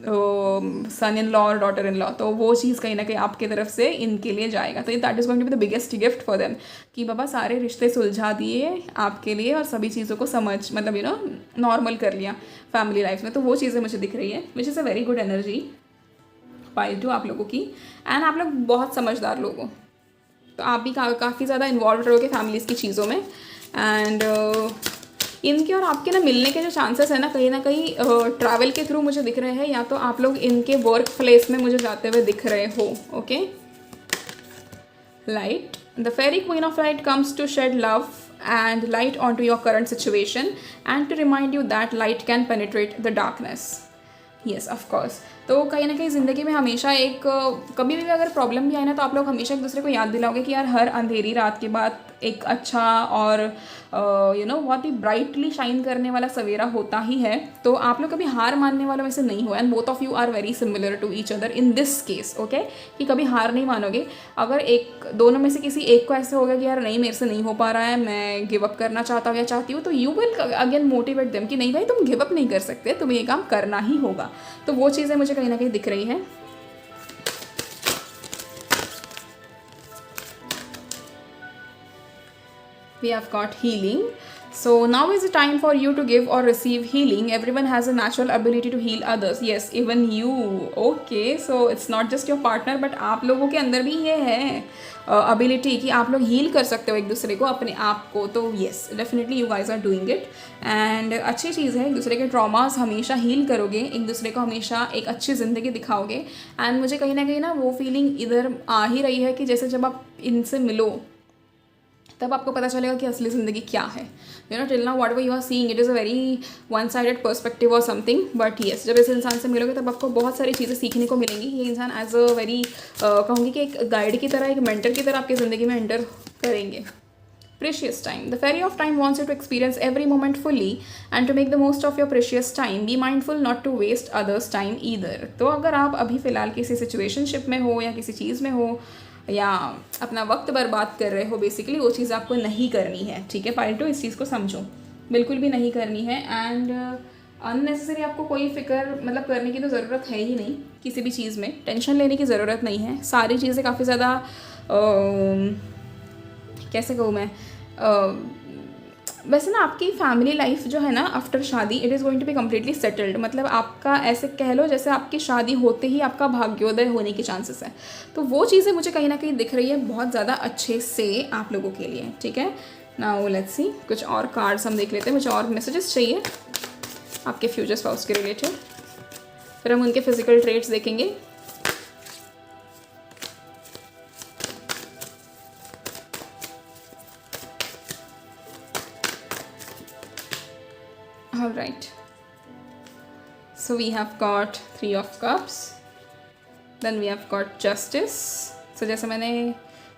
son in law और डॉटर इन लॉ। तो वो चीज़ कहीं ना कहीं आपकी तरफ से इनके लिए जाएगा, तो that is going to be the biggest gift for them, कि बाबा सारे रिश्ते सुलझा दिए आपके लिए और सभी चीज़ों को मतलब नॉर्मल कर लिया फैमिली लाइफ में। तो वो चीज़ें मुझे दिख रही है, which is a very good energy pile two आप लोगों की। एंड आप लोग बहुत समझदार लोग हो, तो आप भी काफ़ी ज़्यादा इन्वॉल्व रहोगे फैमिलीज़ की चीज़ों में। एंड इनके और आपके ना मिलने के जो चांसेस है ना कहीं ट्रैवल के थ्रू मुझे दिख रहे हैं, या तो आप लोग इनके वर्क प्लेस में मुझे जाते हुए दिख रहे हो। Okay, light, the fairy queen of light comes to shed love and light onto your current situation and to remind you that light can penetrate the darkness. Yes, of course. तो कहीं ना कहीं ज़िंदगी में हमेशा कभी भी अगर प्रॉब्लम भी आए ना, तो आप लोग हमेशा एक दूसरे को याद दिलाओगे कि यार हर अंधेरी रात के बाद एक अच्छा और बहुत ही ब्राइटली शाइन करने वाला सवेरा होता ही है। तो आप लोग कभी हार मानने वालों में से नहीं हो, and both of you are very similar to each other in this case. Okay, कि कभी हार नहीं मानोगे। अगर दोनों में से किसी एक को ऐसे हो गया कि यार नहीं, मेरे से नहीं हो पा रहा है, मैं गिव अप करना चाहता हूँ या चाहती हूँ, तो you will again motivate them कि नहीं भाई, तुम गिव अप नहीं कर सकते, तुम्हें ये काम करना ही होगा। तो वो चीज़ें मुझे कहीं ना कहीं दिख रही है। We have got healing. So now is the time for you to give or receive healing. Everyone has a natural ability to heal others. Yes, even you. Okay, so it's not just your partner, but आप लोगों के अंदर भी ये है ability कि आप लोग हील कर सकते हो एक दूसरे को, अपने आप को. तो yes, definitely you guys are doing it. And अच्छी चीज़ है, एक दूसरे के ट्रॉमास हमेशा हील करोगे, एक दूसरे को हमेशा एक अच्छी ज़िंदगी दिखाओगे. एंड मुझे कहीं ना कहीं ना वो फीलिंग इधर आ ही रही है कि जैसे जब आप इनसे मिलो तब आपको पता चलेगा कि असली ज़िंदगी क्या है. You know, till now whatever you are seeing it is a very one sided perspective और समथिंग, बट येस, जब इस इंसान से मिलोगे तब आपको बहुत सारी चीज़ें सीखने को मिलेंगी. ये इंसान एज अ वेरी कहूँगी कि एक गाइड की तरह, एक मेंटर की तरह आपकी ज़िंदगी में एंटर करेंगे. Precious time. The fairy of time wants you to experience every moment fully and to make the most of your precious time. Be mindful not to waste others' time either. तो अगर आप अभी फ़िलहाल किसी situationship में हो या किसी चीज़ में हो या अपना वक्त बर्बाद कर रहे हो, बेसिकली वो चीज़ आपको नहीं करनी है. ठीक है पाइल टू, इस चीज़ को समझो, बिल्कुल भी नहीं करनी है. एंड अननेसेसरी आपको कोई फिक्र मतलब करने की तो ज़रूरत है ही नहीं. किसी भी चीज़ में टेंशन लेने की ज़रूरत नहीं है. सारी चीज़ें काफ़ी ज़्यादा कैसे कहूँ मैं, वैसे ना आपकी फैमिली लाइफ जो है ना आफ्टर शादी, it is going to be completely settled. मतलब आपका ऐसे कह लो जैसे आपकी शादी होते ही आपका भाग्योदय होने के चांसेस है. तो वो चीज़ें मुझे कहीं ना कहीं दिख रही है बहुत ज़्यादा अच्छे से आप लोगों के लिए. ठीक है, नाउ लेट्स सी, कुछ और कार्ड्स हम देख लेते हैं. मुझे और मैसेजेस चाहिए आपके फ्यूचर स्पाउस के रिलेटेड, फिर हम उनके फिजिकल ट्रेट्स देखेंगे. All right, so we have got 3 of cups, then we have got justice. So जैसे मैंने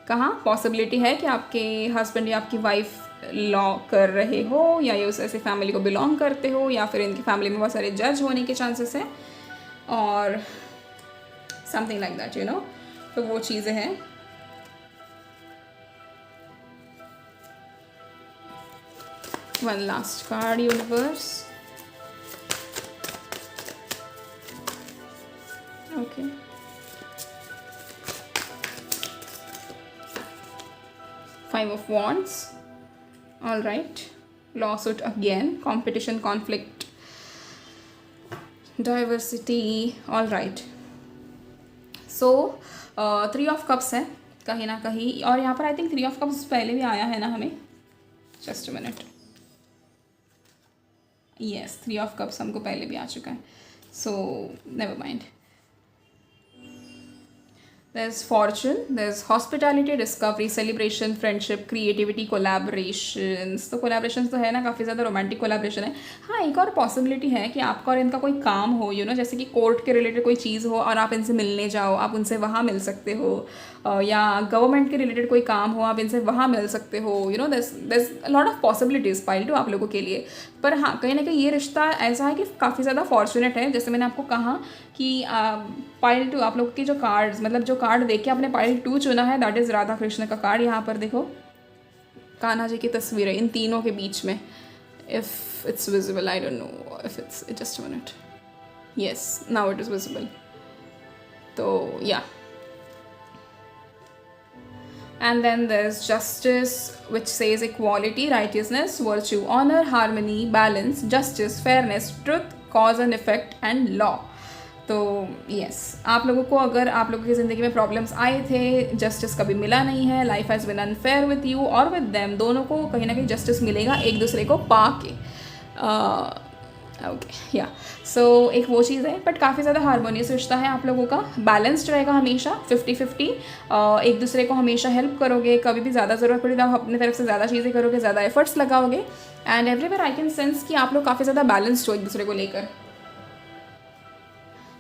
कहा, पॉसिबिलिटी है कि आपके हस्बैंड या आपकी वाइफ लॉ कर रहे हो या ये उस ऐसे फैमिली को बिलोंग करते हो या फिर इनकी फैमिली में बहुत सारे जज होने के चांसेस हैं और something like that, you know. तो वो चीज़ें हैं. One last card, universe. Okay. Five of Wands. All right. Lawsuit again. Competition, conflict, diversity. All right. So, 3 of Cups है कहीं ना कहीं, और यहाँ पर I think 3 of Cups पहले भी आया है ना हमें. Just a minute. Yes, 3 of Cups हमको पहले भी आ चुका है. So, never mind. There's fortune, there's hospitality, discovery, celebration, friendship, creativity, collaborations. तो collaborations तो है ना, काफ़ी ज़्यादा रोमांटिक कोलैबोरेशन है. हाँ, एक और पॉसिबिलिटी है कि आपका और इनका कोई काम हो, यू नो, जैसे कि कोर्ट के रिलेटेड कोई चीज़ हो और आप इनसे मिलने जाओ, आप उनसे वहाँ मिल सकते हो, या गवर्नमेंट के रिलेटेड कोई काम हो, आप इनसे वहाँ मिल सकते हो. You know, there's a lot of possibilities pile two आप लोगों के लिए. पर हाँ, कहीं ना कहीं ये रिश्ता ऐसा है कि काफ़ी ज़्यादा फॉर्चुनेट है. जैसे मैंने आपको कहा कि पाइल टू आप लोगों के जो कार्ड्स, मतलब जो कार्ड देख के आपने पाइल 2 चुना है, दैट इज़ राधा कृष्ण का कार्ड. यहाँ पर देखो कान्हा जी की तस्वीर है इन तीनों के बीच में. If it's visible, I don't know if it's, just a minute. Yes, now it is visible. तो या, and then there's justice, which says equality, righteousness, virtue, honor, harmony, balance, justice, fairness, truth, cause and effect, and law. तो yes, आप लोगों को अगर आप लोगों की ज़िंदगी में प्रॉब्लम्स आए थे, जस्टिस कभी मिला नहीं है, life has been unfair with you और विद देम, दोनों को कहीं ना कहीं जस्टिस मिलेगा एक दूसरे को पा के. ओके, या, सो एक वो चीज़ है. बट काफ़ी ज़्यादा हार्मोनियस रिश्ता है आप लोगों का, बैलेंस्ड रहेगा हमेशा, 50-50. एक दूसरे को हमेशा हेल्प करोगे, कभी भी ज़्यादा ज़रूरत पड़ी तो आप अपनी तरफ से ज़्यादा चीज़ें करोगे, ज़्यादा एफर्ट्स लगाओगे. And everywhere I can sense कि आप लोग काफ़ी ज़्यादा बैलेंस्ड हो एक दूसरे को लेकर.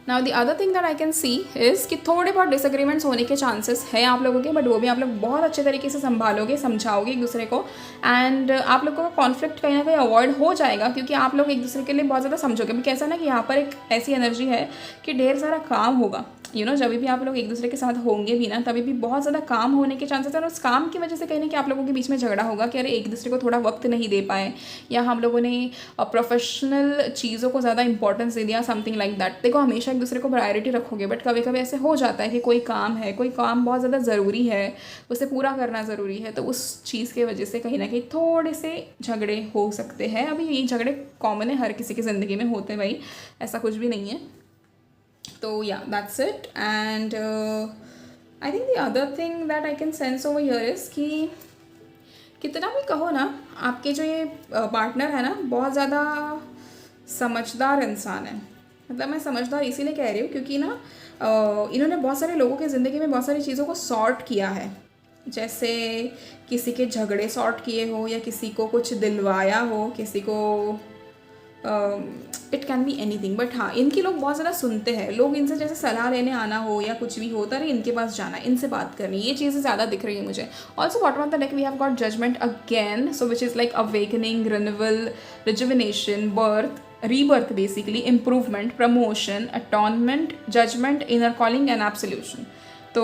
Now the other thing that I can C is कि थोड़े बहुत डिसएग्रीमेंट्स होने के चांसेस हैं आप लोगों के, बट वो भी आप लोग बहुत अच्छे तरीके से संभालोगे, समझाओगे एक दूसरे को. एंड आप लोगों का कॉन्फ्लिक्ट कहीं ना कहीं अवॉइड हो जाएगा क्योंकि आप लोग एक दूसरे के लिए बहुत ज़्यादा समझोगे. अभी कैसा ना कि यहाँ पर एक ऐसी एनर्जी है कि ढेर सारा काम होगा. यू नो, जब भी आप लोग एक दूसरे के साथ होंगे भी ना, तभी भी बहुत ज़्यादा काम होने के चांसेस हैं. और उस काम की वजह से कहीं ना कहीं आप लोगों के बीच में झगड़ा होगा कि अरे एक दूसरे को थोड़ा वक्त नहीं दे पाए, या हम लोगों ने प्रोफेशनल चीज़ों को ज़्यादा इंपॉर्टेंस दे दिया, समथिंग लाइक दैट. देखो, हमेशा एक एक दूसरे को प्रायोरिटी रखोगे, बट कभी कभी ऐसे हो जाता है कि कोई काम है, कोई काम बहुत ज़्यादा ज़रूरी है, उसे पूरा करना ज़रूरी है, तो उस चीज़ की वजह से कहीं ना कहीं थोड़े से झगड़े हो सकते हैं। अभी ये झगड़े कॉमन है, हर किसी की ज़िंदगी में होते हैं भाई, ऐसा कुछ भी नहीं है। तो या that's it. And I think the other thing that I can sense over here is कि कितना भी कहो ना, आपके जो ये पार्टनर है ना, बहुत ज़्यादा समझदार इंसान है। मतलब मैं समझदार इसीलिए कह रही हूँ क्योंकि ना इन्होंने बहुत सारे लोगों की ज़िंदगी में बहुत सारी चीज़ों को सॉर्ट किया है। जैसे किसी के झगड़े सॉर्ट किए हो, या किसी को कुछ दिलवाया हो, किसी को it can be anything. But हाँ, इनके लोग बहुत ज़्यादा सुनते हैं। लोग इनसे जैसे सलाह लेने आना हो या कुछ भी होता है, इनके पास जाना, इनसे बात करनी, ये चीज़ें ज़्यादा दिख रही है मुझे। Also bottom of the deck we have got judgement again, so which is like awakening, renewal, rejuvenation, birth, rebirth basically, improvement, promotion, atonement, judgment, inner calling and absolution। तो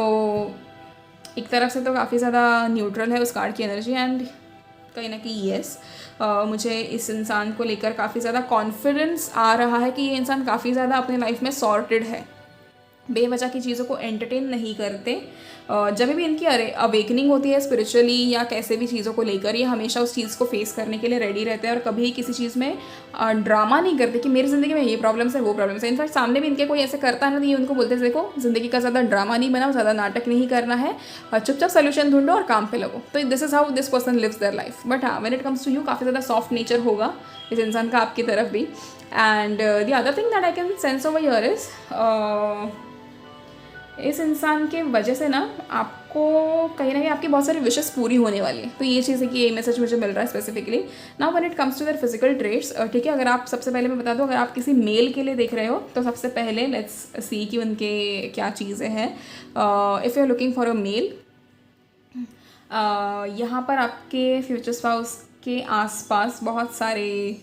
एक तरफ से तो काफ़ी ज़्यादा न्यूट्रल है उस कार्ड की एनर्जी, एंड कहीं ना कहीं येस, मुझे इस इंसान को लेकर काफ़ी ज़्यादा कॉन्फिडेंस आ रहा है कि ये इंसान काफ़ी ज़्यादा अपने लाइफ में सॉर्टेड है, बेवजह की चीज़ों को एंटरटेन नहीं करते। जब भी इनकी अवेकनिंग होती है स्पिरिचुअली या कैसे भी चीज़ों को लेकर, ये हमेशा उस चीज़ को फेस करने के लिए रेडी रहते हैं, और कभी किसी चीज़ में ड्रामा नहीं करते कि मेरी ज़िंदगी में ये प्रॉब्लम्स है, वो प्रॉब्लम्स है। इनफैक्ट सामने भी इनके कोई ऐसे करता है ना, तो ये उनको बोलते हैं देखो, ज़िंदगी का ज़्यादा ड्रामा नहीं बनाओ, ज़्यादा नाटक नहीं करना है, और चुपचाप सोल्यूशन ढूंढो और काम पे लगो। तो this is how this person lives their life. But हाँ, when it comes to you, काफ़ी ज़्यादा सॉफ्ट नेचर होगा इस इंसान का आपकी तरफ भी। And the other thing that I can sense over here is, इस इंसान के वजह से ना आपको कहीं ना कहीं आपकी बहुत सारी विशेस पूरी होने वाली है। तो ये चीज़ है कि ये मैसेज मुझे मिल रहा है specifically. Now when it comes to their physical traits, ठीक है, अगर आप सबसे पहले मैं बता दूं, अगर आप किसी मेल के लिए देख रहे हो तो सबसे पहले लेट्स सी कि उनके क्या चीज़ें हैं। If you are looking for a male, यहाँ पर आपके फ्यूचर स्पाउस के आसपास बहुत सारे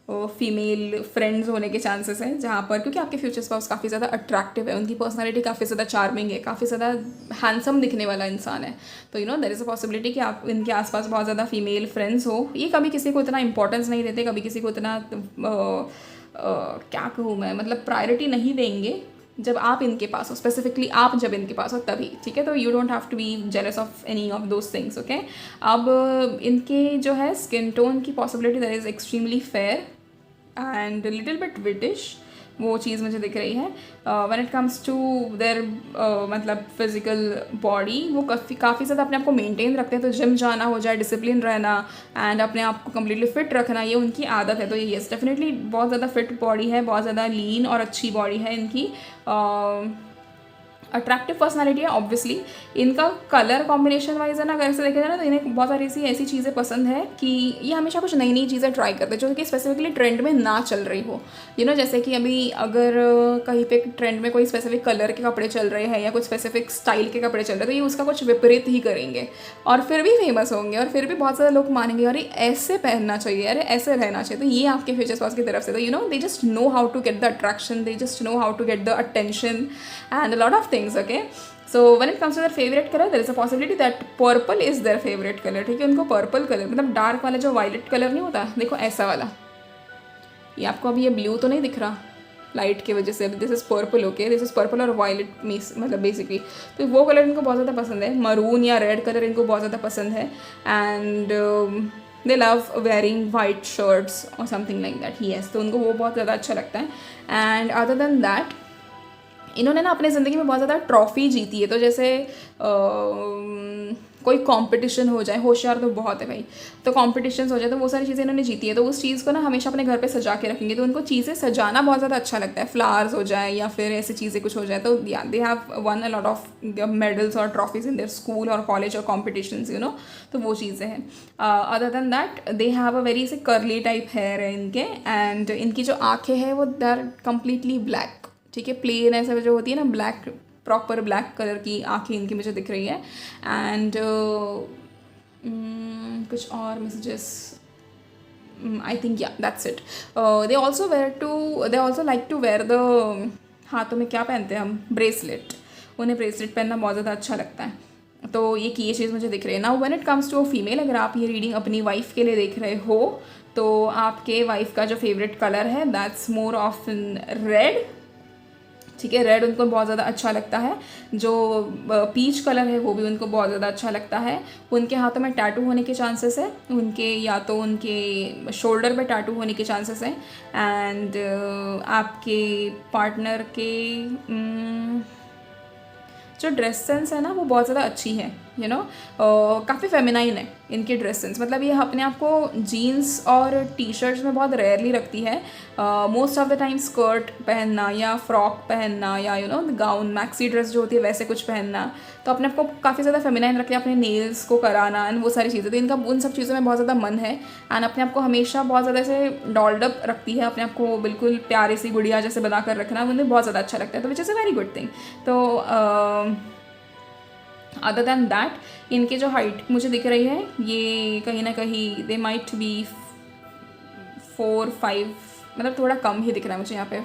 फीमेल फ्रेंड्स होने के चांसेस हैं, जहाँ पर क्योंकि आपके फ्यूचर स्पाउस काफ़ी ज़्यादा अट्रैक्टिव है, उनकी पर्सनालिटी काफ़ी ज़्यादा चार्मिंग है, काफ़ी ज़्यादा हैंडसम दिखने वाला इंसान है। तो you know there is a possibility कि आप इनके आसपास बहुत ज़्यादा फीमेल फ्रेंड्स हो। ये कभी किसी को इतना इंपॉर्टेंस नहीं देते, कभी किसी को इतना क्या कहूँ मैं, मतलब प्रायोरिटी नहीं देंगे जब आप इनके पास हो, स्पेसिफिकली आप जब इनके पास हो तभी, ठीक है। तो you don't have to be jealous of any of those things, okay. अब इनके जो है स्किन टोन की possibility that is extremely fair and little bit British, वो चीज़ मुझे दिख रही है। When it comes to their मतलब फिजिकल बॉडी, वो काफ़ी ज़्यादा अपने आप को मेंटेन रखते हैं। तो जिम जाना हो जाए, डिसिप्लिन रहना एंड अपने आप को कम्प्लीटली फिट रखना, ये उनकी आदत है। तो ये येस डेफिनेटली बहुत ज़्यादा फिट बॉडी है, बहुत ज़्यादा लीन और अच्छी बॉडी है इनकी। अट्रैक्टिव पर्सनालिटी है ऑब्वियसली। इनका कलर कॉम्बिनेशन वाइज है ना, अगर ऐसे देखा जाए ना, तो इन्हें बहुत सारी ऐसी चीज़ें पसंद है कि ये हमेशा कुछ नई नई चीज़ें ट्राई करते हैं जो कि स्पेसिफिकली ट्रेंड में ना चल रही हो। यू नो जैसे कि अभी अगर कहीं पे ट्रेंड में कोई स्पेसिफिक कलर के कपड़े चल रहे हैं या कुछ स्पेसिफिक स्टाइल के कपड़े चल रहे हैं, तो ये उसका कुछ विपरीत ही करेंगे और फिर भी फेमस होंगे, और फिर भी बहुत सारे लोग मानेंगे अरे ऐसे पहनना चाहिए, अरे ऐसे रहना चाहिए। तो ये आपके फ्यूचर स्पाउस की तरफ से, तो you know they just know how to get the attraction, they just know how to get the attention and a lot of things, okay. So when it comes to their favorite color, there is a possibility that purple is their favorite color, ठीक है। उनको purple colour मतलब dark वाला जो violet colour नहीं होता, देखो ऐसा वाला, ये आपको अभी ये ब्लू तो नहीं दिख रहा लाइट की वजह से, this is purple, okay, this is purple और वायलेट मतलब बेसिकली। तो वो कलर इनको बहुत ज़्यादा पसंद है, मरून या रेड कलर इनको बहुत ज़्यादा पसंद है। And they love wearing white shirts और समथिंग लाइक दैट, येस, तो उनको वो बहुत ज़्यादा अच्छा लगता है। एंड अदर देन दैट, इन्होंने ना अपनी ज़िंदगी में बहुत ज़्यादा ट्रॉफ़ी जीती है। तो जैसे कोई कंपटीशन हो जाए, होशियार तो बहुत है भाई, तो कॉम्पिटिशन्स हो जाए, तो वो सारी चीज़ें इन्होंने जीती है। तो उस चीज़ को ना हमेशा अपने घर पे सजा के रखेंगे, तो उनको चीज़ें सजाना बहुत ज़्यादा अच्छा लगता है, फ्लावर्स हो जाए या फिर ऐसी चीज़ें कुछ हो जाए। तो या they have one a lot of medals और ट्रॉफीज इन देयर स्कूल और कॉलेज और कॉम्पिटिशन्स, यू नो, तो वो चीज़ें हैं। Other than that, they have a very से कर्ली टाइप हेयर है इनके, एंड इनकी जो आँखें हैं वो दे आर कम्प्लीटली ब्लैक, ठीक है, प्लेन ऐसा जो होती है ना ब्लैक, प्रॉपर ब्लैक कलर की आँखें इनकी मुझे दिख रही है। एंड कुछ और messages, I think yeah that's it. They also like to wear the, हाथों में क्या पहनते हैं हम, ब्रेसलेट, उन्हें ब्रेसलेट पहनना बहुत ज़्यादा अच्छा लगता है। तो ये चीज़ मुझे दिख रही है। Now when it comes to a female, अगर आप ये रीडिंग अपनी वाइफ के लिए देख रहे हो, तो आपके वाइफ का जो फेवरेट कलर है that's more of in red, ठीक है। रेड उनको बहुत ज़्यादा अच्छा लगता है, जो पीच कलर है वो भी उनको बहुत ज़्यादा अच्छा लगता है। उनके हाथों में टैटू होने के चांसेस है, उनके या तो उनके शोल्डर पे टैटू होने के चांसेस है। एंड आपके पार्टनर के जो ड्रेस सेंस है ना वो बहुत ज़्यादा अच्छी है, यू नो, काफ़ी फेमिनाइन है इनकी ड्रेस सेंस। मतलब ये अपने आप को जीन्स और टी शर्ट्स में बहुत रेयरली रखती है। Most of the time skirt पहनना या फ्रॉक पहनना या you know gown maxi dress जो होती है वैसे कुछ पहनना, तो अपने आप को काफ़ी ज़्यादा फेमिनाइन रखती है। अपने नेल्स को कराना एंड वो सारी चीज़ें, तो इनका उन सब चीज़ों में बहुत ज़्यादा मन है। एंड अपने आप को हमेशा बहुत ज़्यादा ऐसे डॉल्ड अप रखती है, अपने आप को बिल्कुल प्यारी सी गुड़िया जैसे बना कर रखना उन्हें बहुत ज़्यादा अच्छा लगता है, तो विच is a very good thing. तो अदर दैन दैट इनके जो हाइट मुझे दिख रही है ये कहीं ना कहीं दे माइट बी 4-5, मतलब थोड़ा कम ही दिख रहा है मुझे यहाँ पे।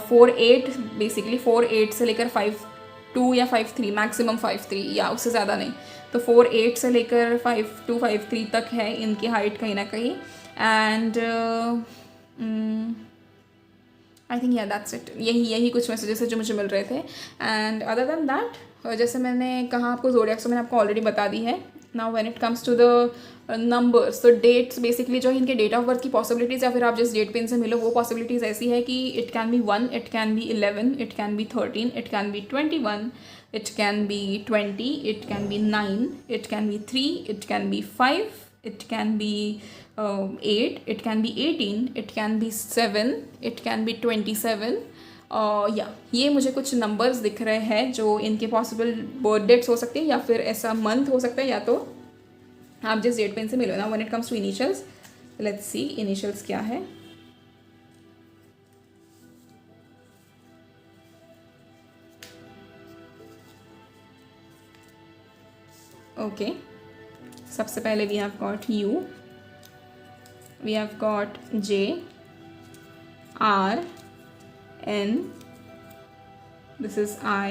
4'8", बेसिकली 4'8" से लेकर 5'2" या 5'3", मैक्सिमम 5'3", या उससे ज़्यादा नहीं। तो 4'8" से लेकर 5'2", 5'3" तक है इनकी हाइट कहीं ना कहीं। And I think yeah that's it, यही कुछ मैसेजेस है जो मुझे मिल रहे थे। एंड अदर दैन दैट जैसे मैंने कहा आपको ज़ोडिएक्स मैंने आपको ऑलरेडी बता दी है। Now when it comes to the numbers, तो डेट्स बेसिकली जो इनके डेट ऑफ बर्थ की पॉसिबिलिटीज़ या फिर आप जिस डेट पे इनसे मिलो वो पॉसिबिलिटीज़ ऐसी है कि it can be 1, it can be 11, it can be 13, it can be 21, it can be 20, it can be 9, it can be 3, it can be 5, it can be 8, it can be 18, it can be 7, it can be 27। या ये मुझे कुछ numbers दिख रहे हैं जो इनके possible birth dates हो सकते हैं या फिर ऐसा मंथ हो सकता है, या तो आप जिस डेट पे इनसे मिलो ना। When it comes to initials, let's see initials क्या है। ओके, सबसे पहले we have got U, we have got J, R, N, this is I,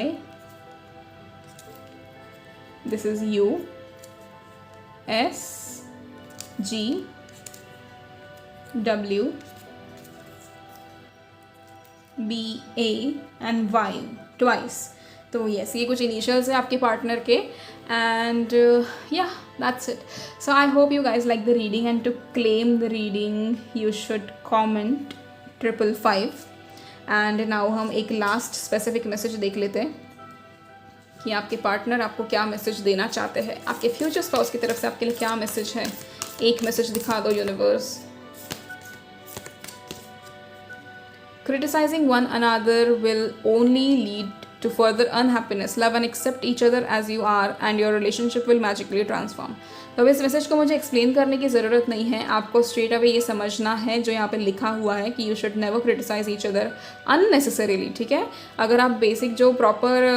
this is U, S, G, W, B, A and Y twice। तो yes, ये कुछ इनिशियल्स है आपके पार्टनर के। And yeah that's it. So I hope you guys like the reading, and to claim the reading you should comment 555। And now हम एक last specific message देख लेते हैं कि आपके पार्टनर आपको क्या मैसेज देना चाहते हैं, आपके फ्यूचर स्पाउस की तरफ से आपके लिए क्या मैसेज है। एक मैसेज दिखा दो universe. Criticizing one another will only lead to further unhappiness. Love and accept each other as you are and your relationship will magically transform। तो इस मैसेज को मुझे एक्सप्लेन करने की ज़रूरत नहीं है, आपको स्ट्रेट अवे ये समझना है जो यहाँ पे लिखा हुआ है कि you should never criticise each other unnecessarily. ठीक है, अगर आप बेसिक जो प्रॉपर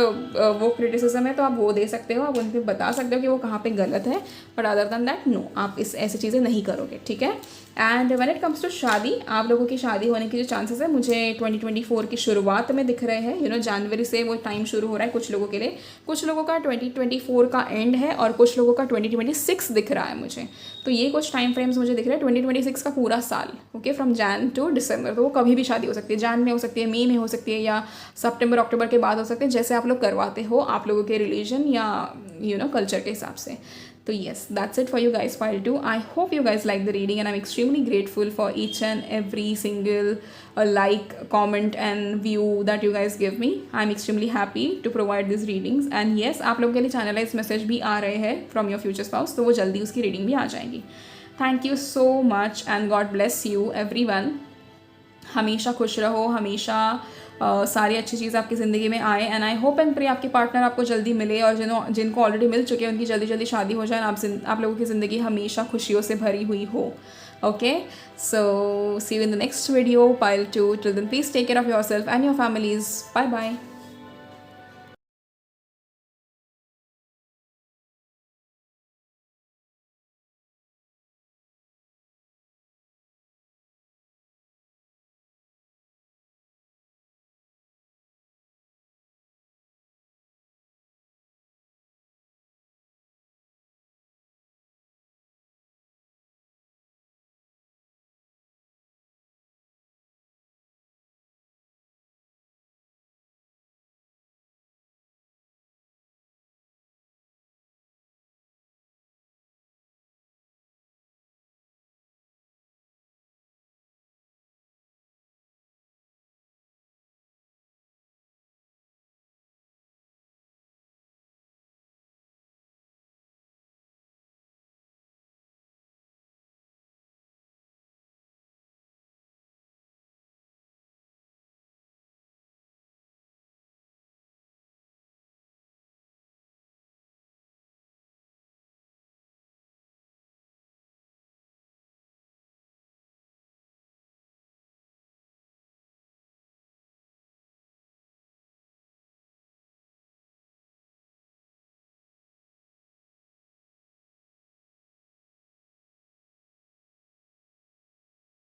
वो क्रिटिसिज्म है तो आप वो दे सकते हो, आप उनके बता सकते हो कि वो कहाँ पे गलत है, but other than that no, आप इस ऐसी चीज़ें नहीं करोगे। ठीक है। And when it comes to शादी, आप लोगों की शादी होने की जो चांसेस है मुझे 2024 की शुरुआत में दिख रहे हैं। यू नो, जनवरी से वो टाइम शुरू हो रहा है कुछ लोगों के लिए, कुछ लोगों का 2024 का एंड है और कुछ लोगों का 2026 दिख रहा है मुझे। तो ये कुछ टाइम फ्रेम्स मुझे दिख रहे हैं। 2026 का पूरा साल, ओके, फ्रॉम जैन टू दिसंबर, तो वो कभी भी शादी हो सकती है। जैन में हो सकती है, मई में हो सकती है, या सितंबर अक्टूबर के बाद हो सकती है, जैसे आप लोग करवाते हो आप लोगों के रिलीजन या यू नो कल्चर के हिसाब से। So yes, that's it for you guys file 2. I hope you guys like the reading and I'm extremely grateful for each and every single like, comment and view that you guys give me. I'm extremely happy to provide these readings and yes, आप लोगों के लिए channelized message भी आ रहे हैं from your future spouse, तो वो जल्दी उसकी reading भी आ जाएंगी। Thank you so much and God bless you everyone. हमेशा खुश रहो, हमेशा सारी अच्छी चीज़ आपकी ज़िंदगी में आए and I hope and pray आपके पार्टनर आपको जल्दी मिले और जिनको ऑलरेडी मिल चुके हैं उनकी जल्दी जल्दी शादी हो जाए, आप लोगों की ज़िंदगी हमेशा खुशियों से भरी हुई हो। Okay, so see you in the next video, pile 2. Till then, please take care of yourself and your families. Bye bye.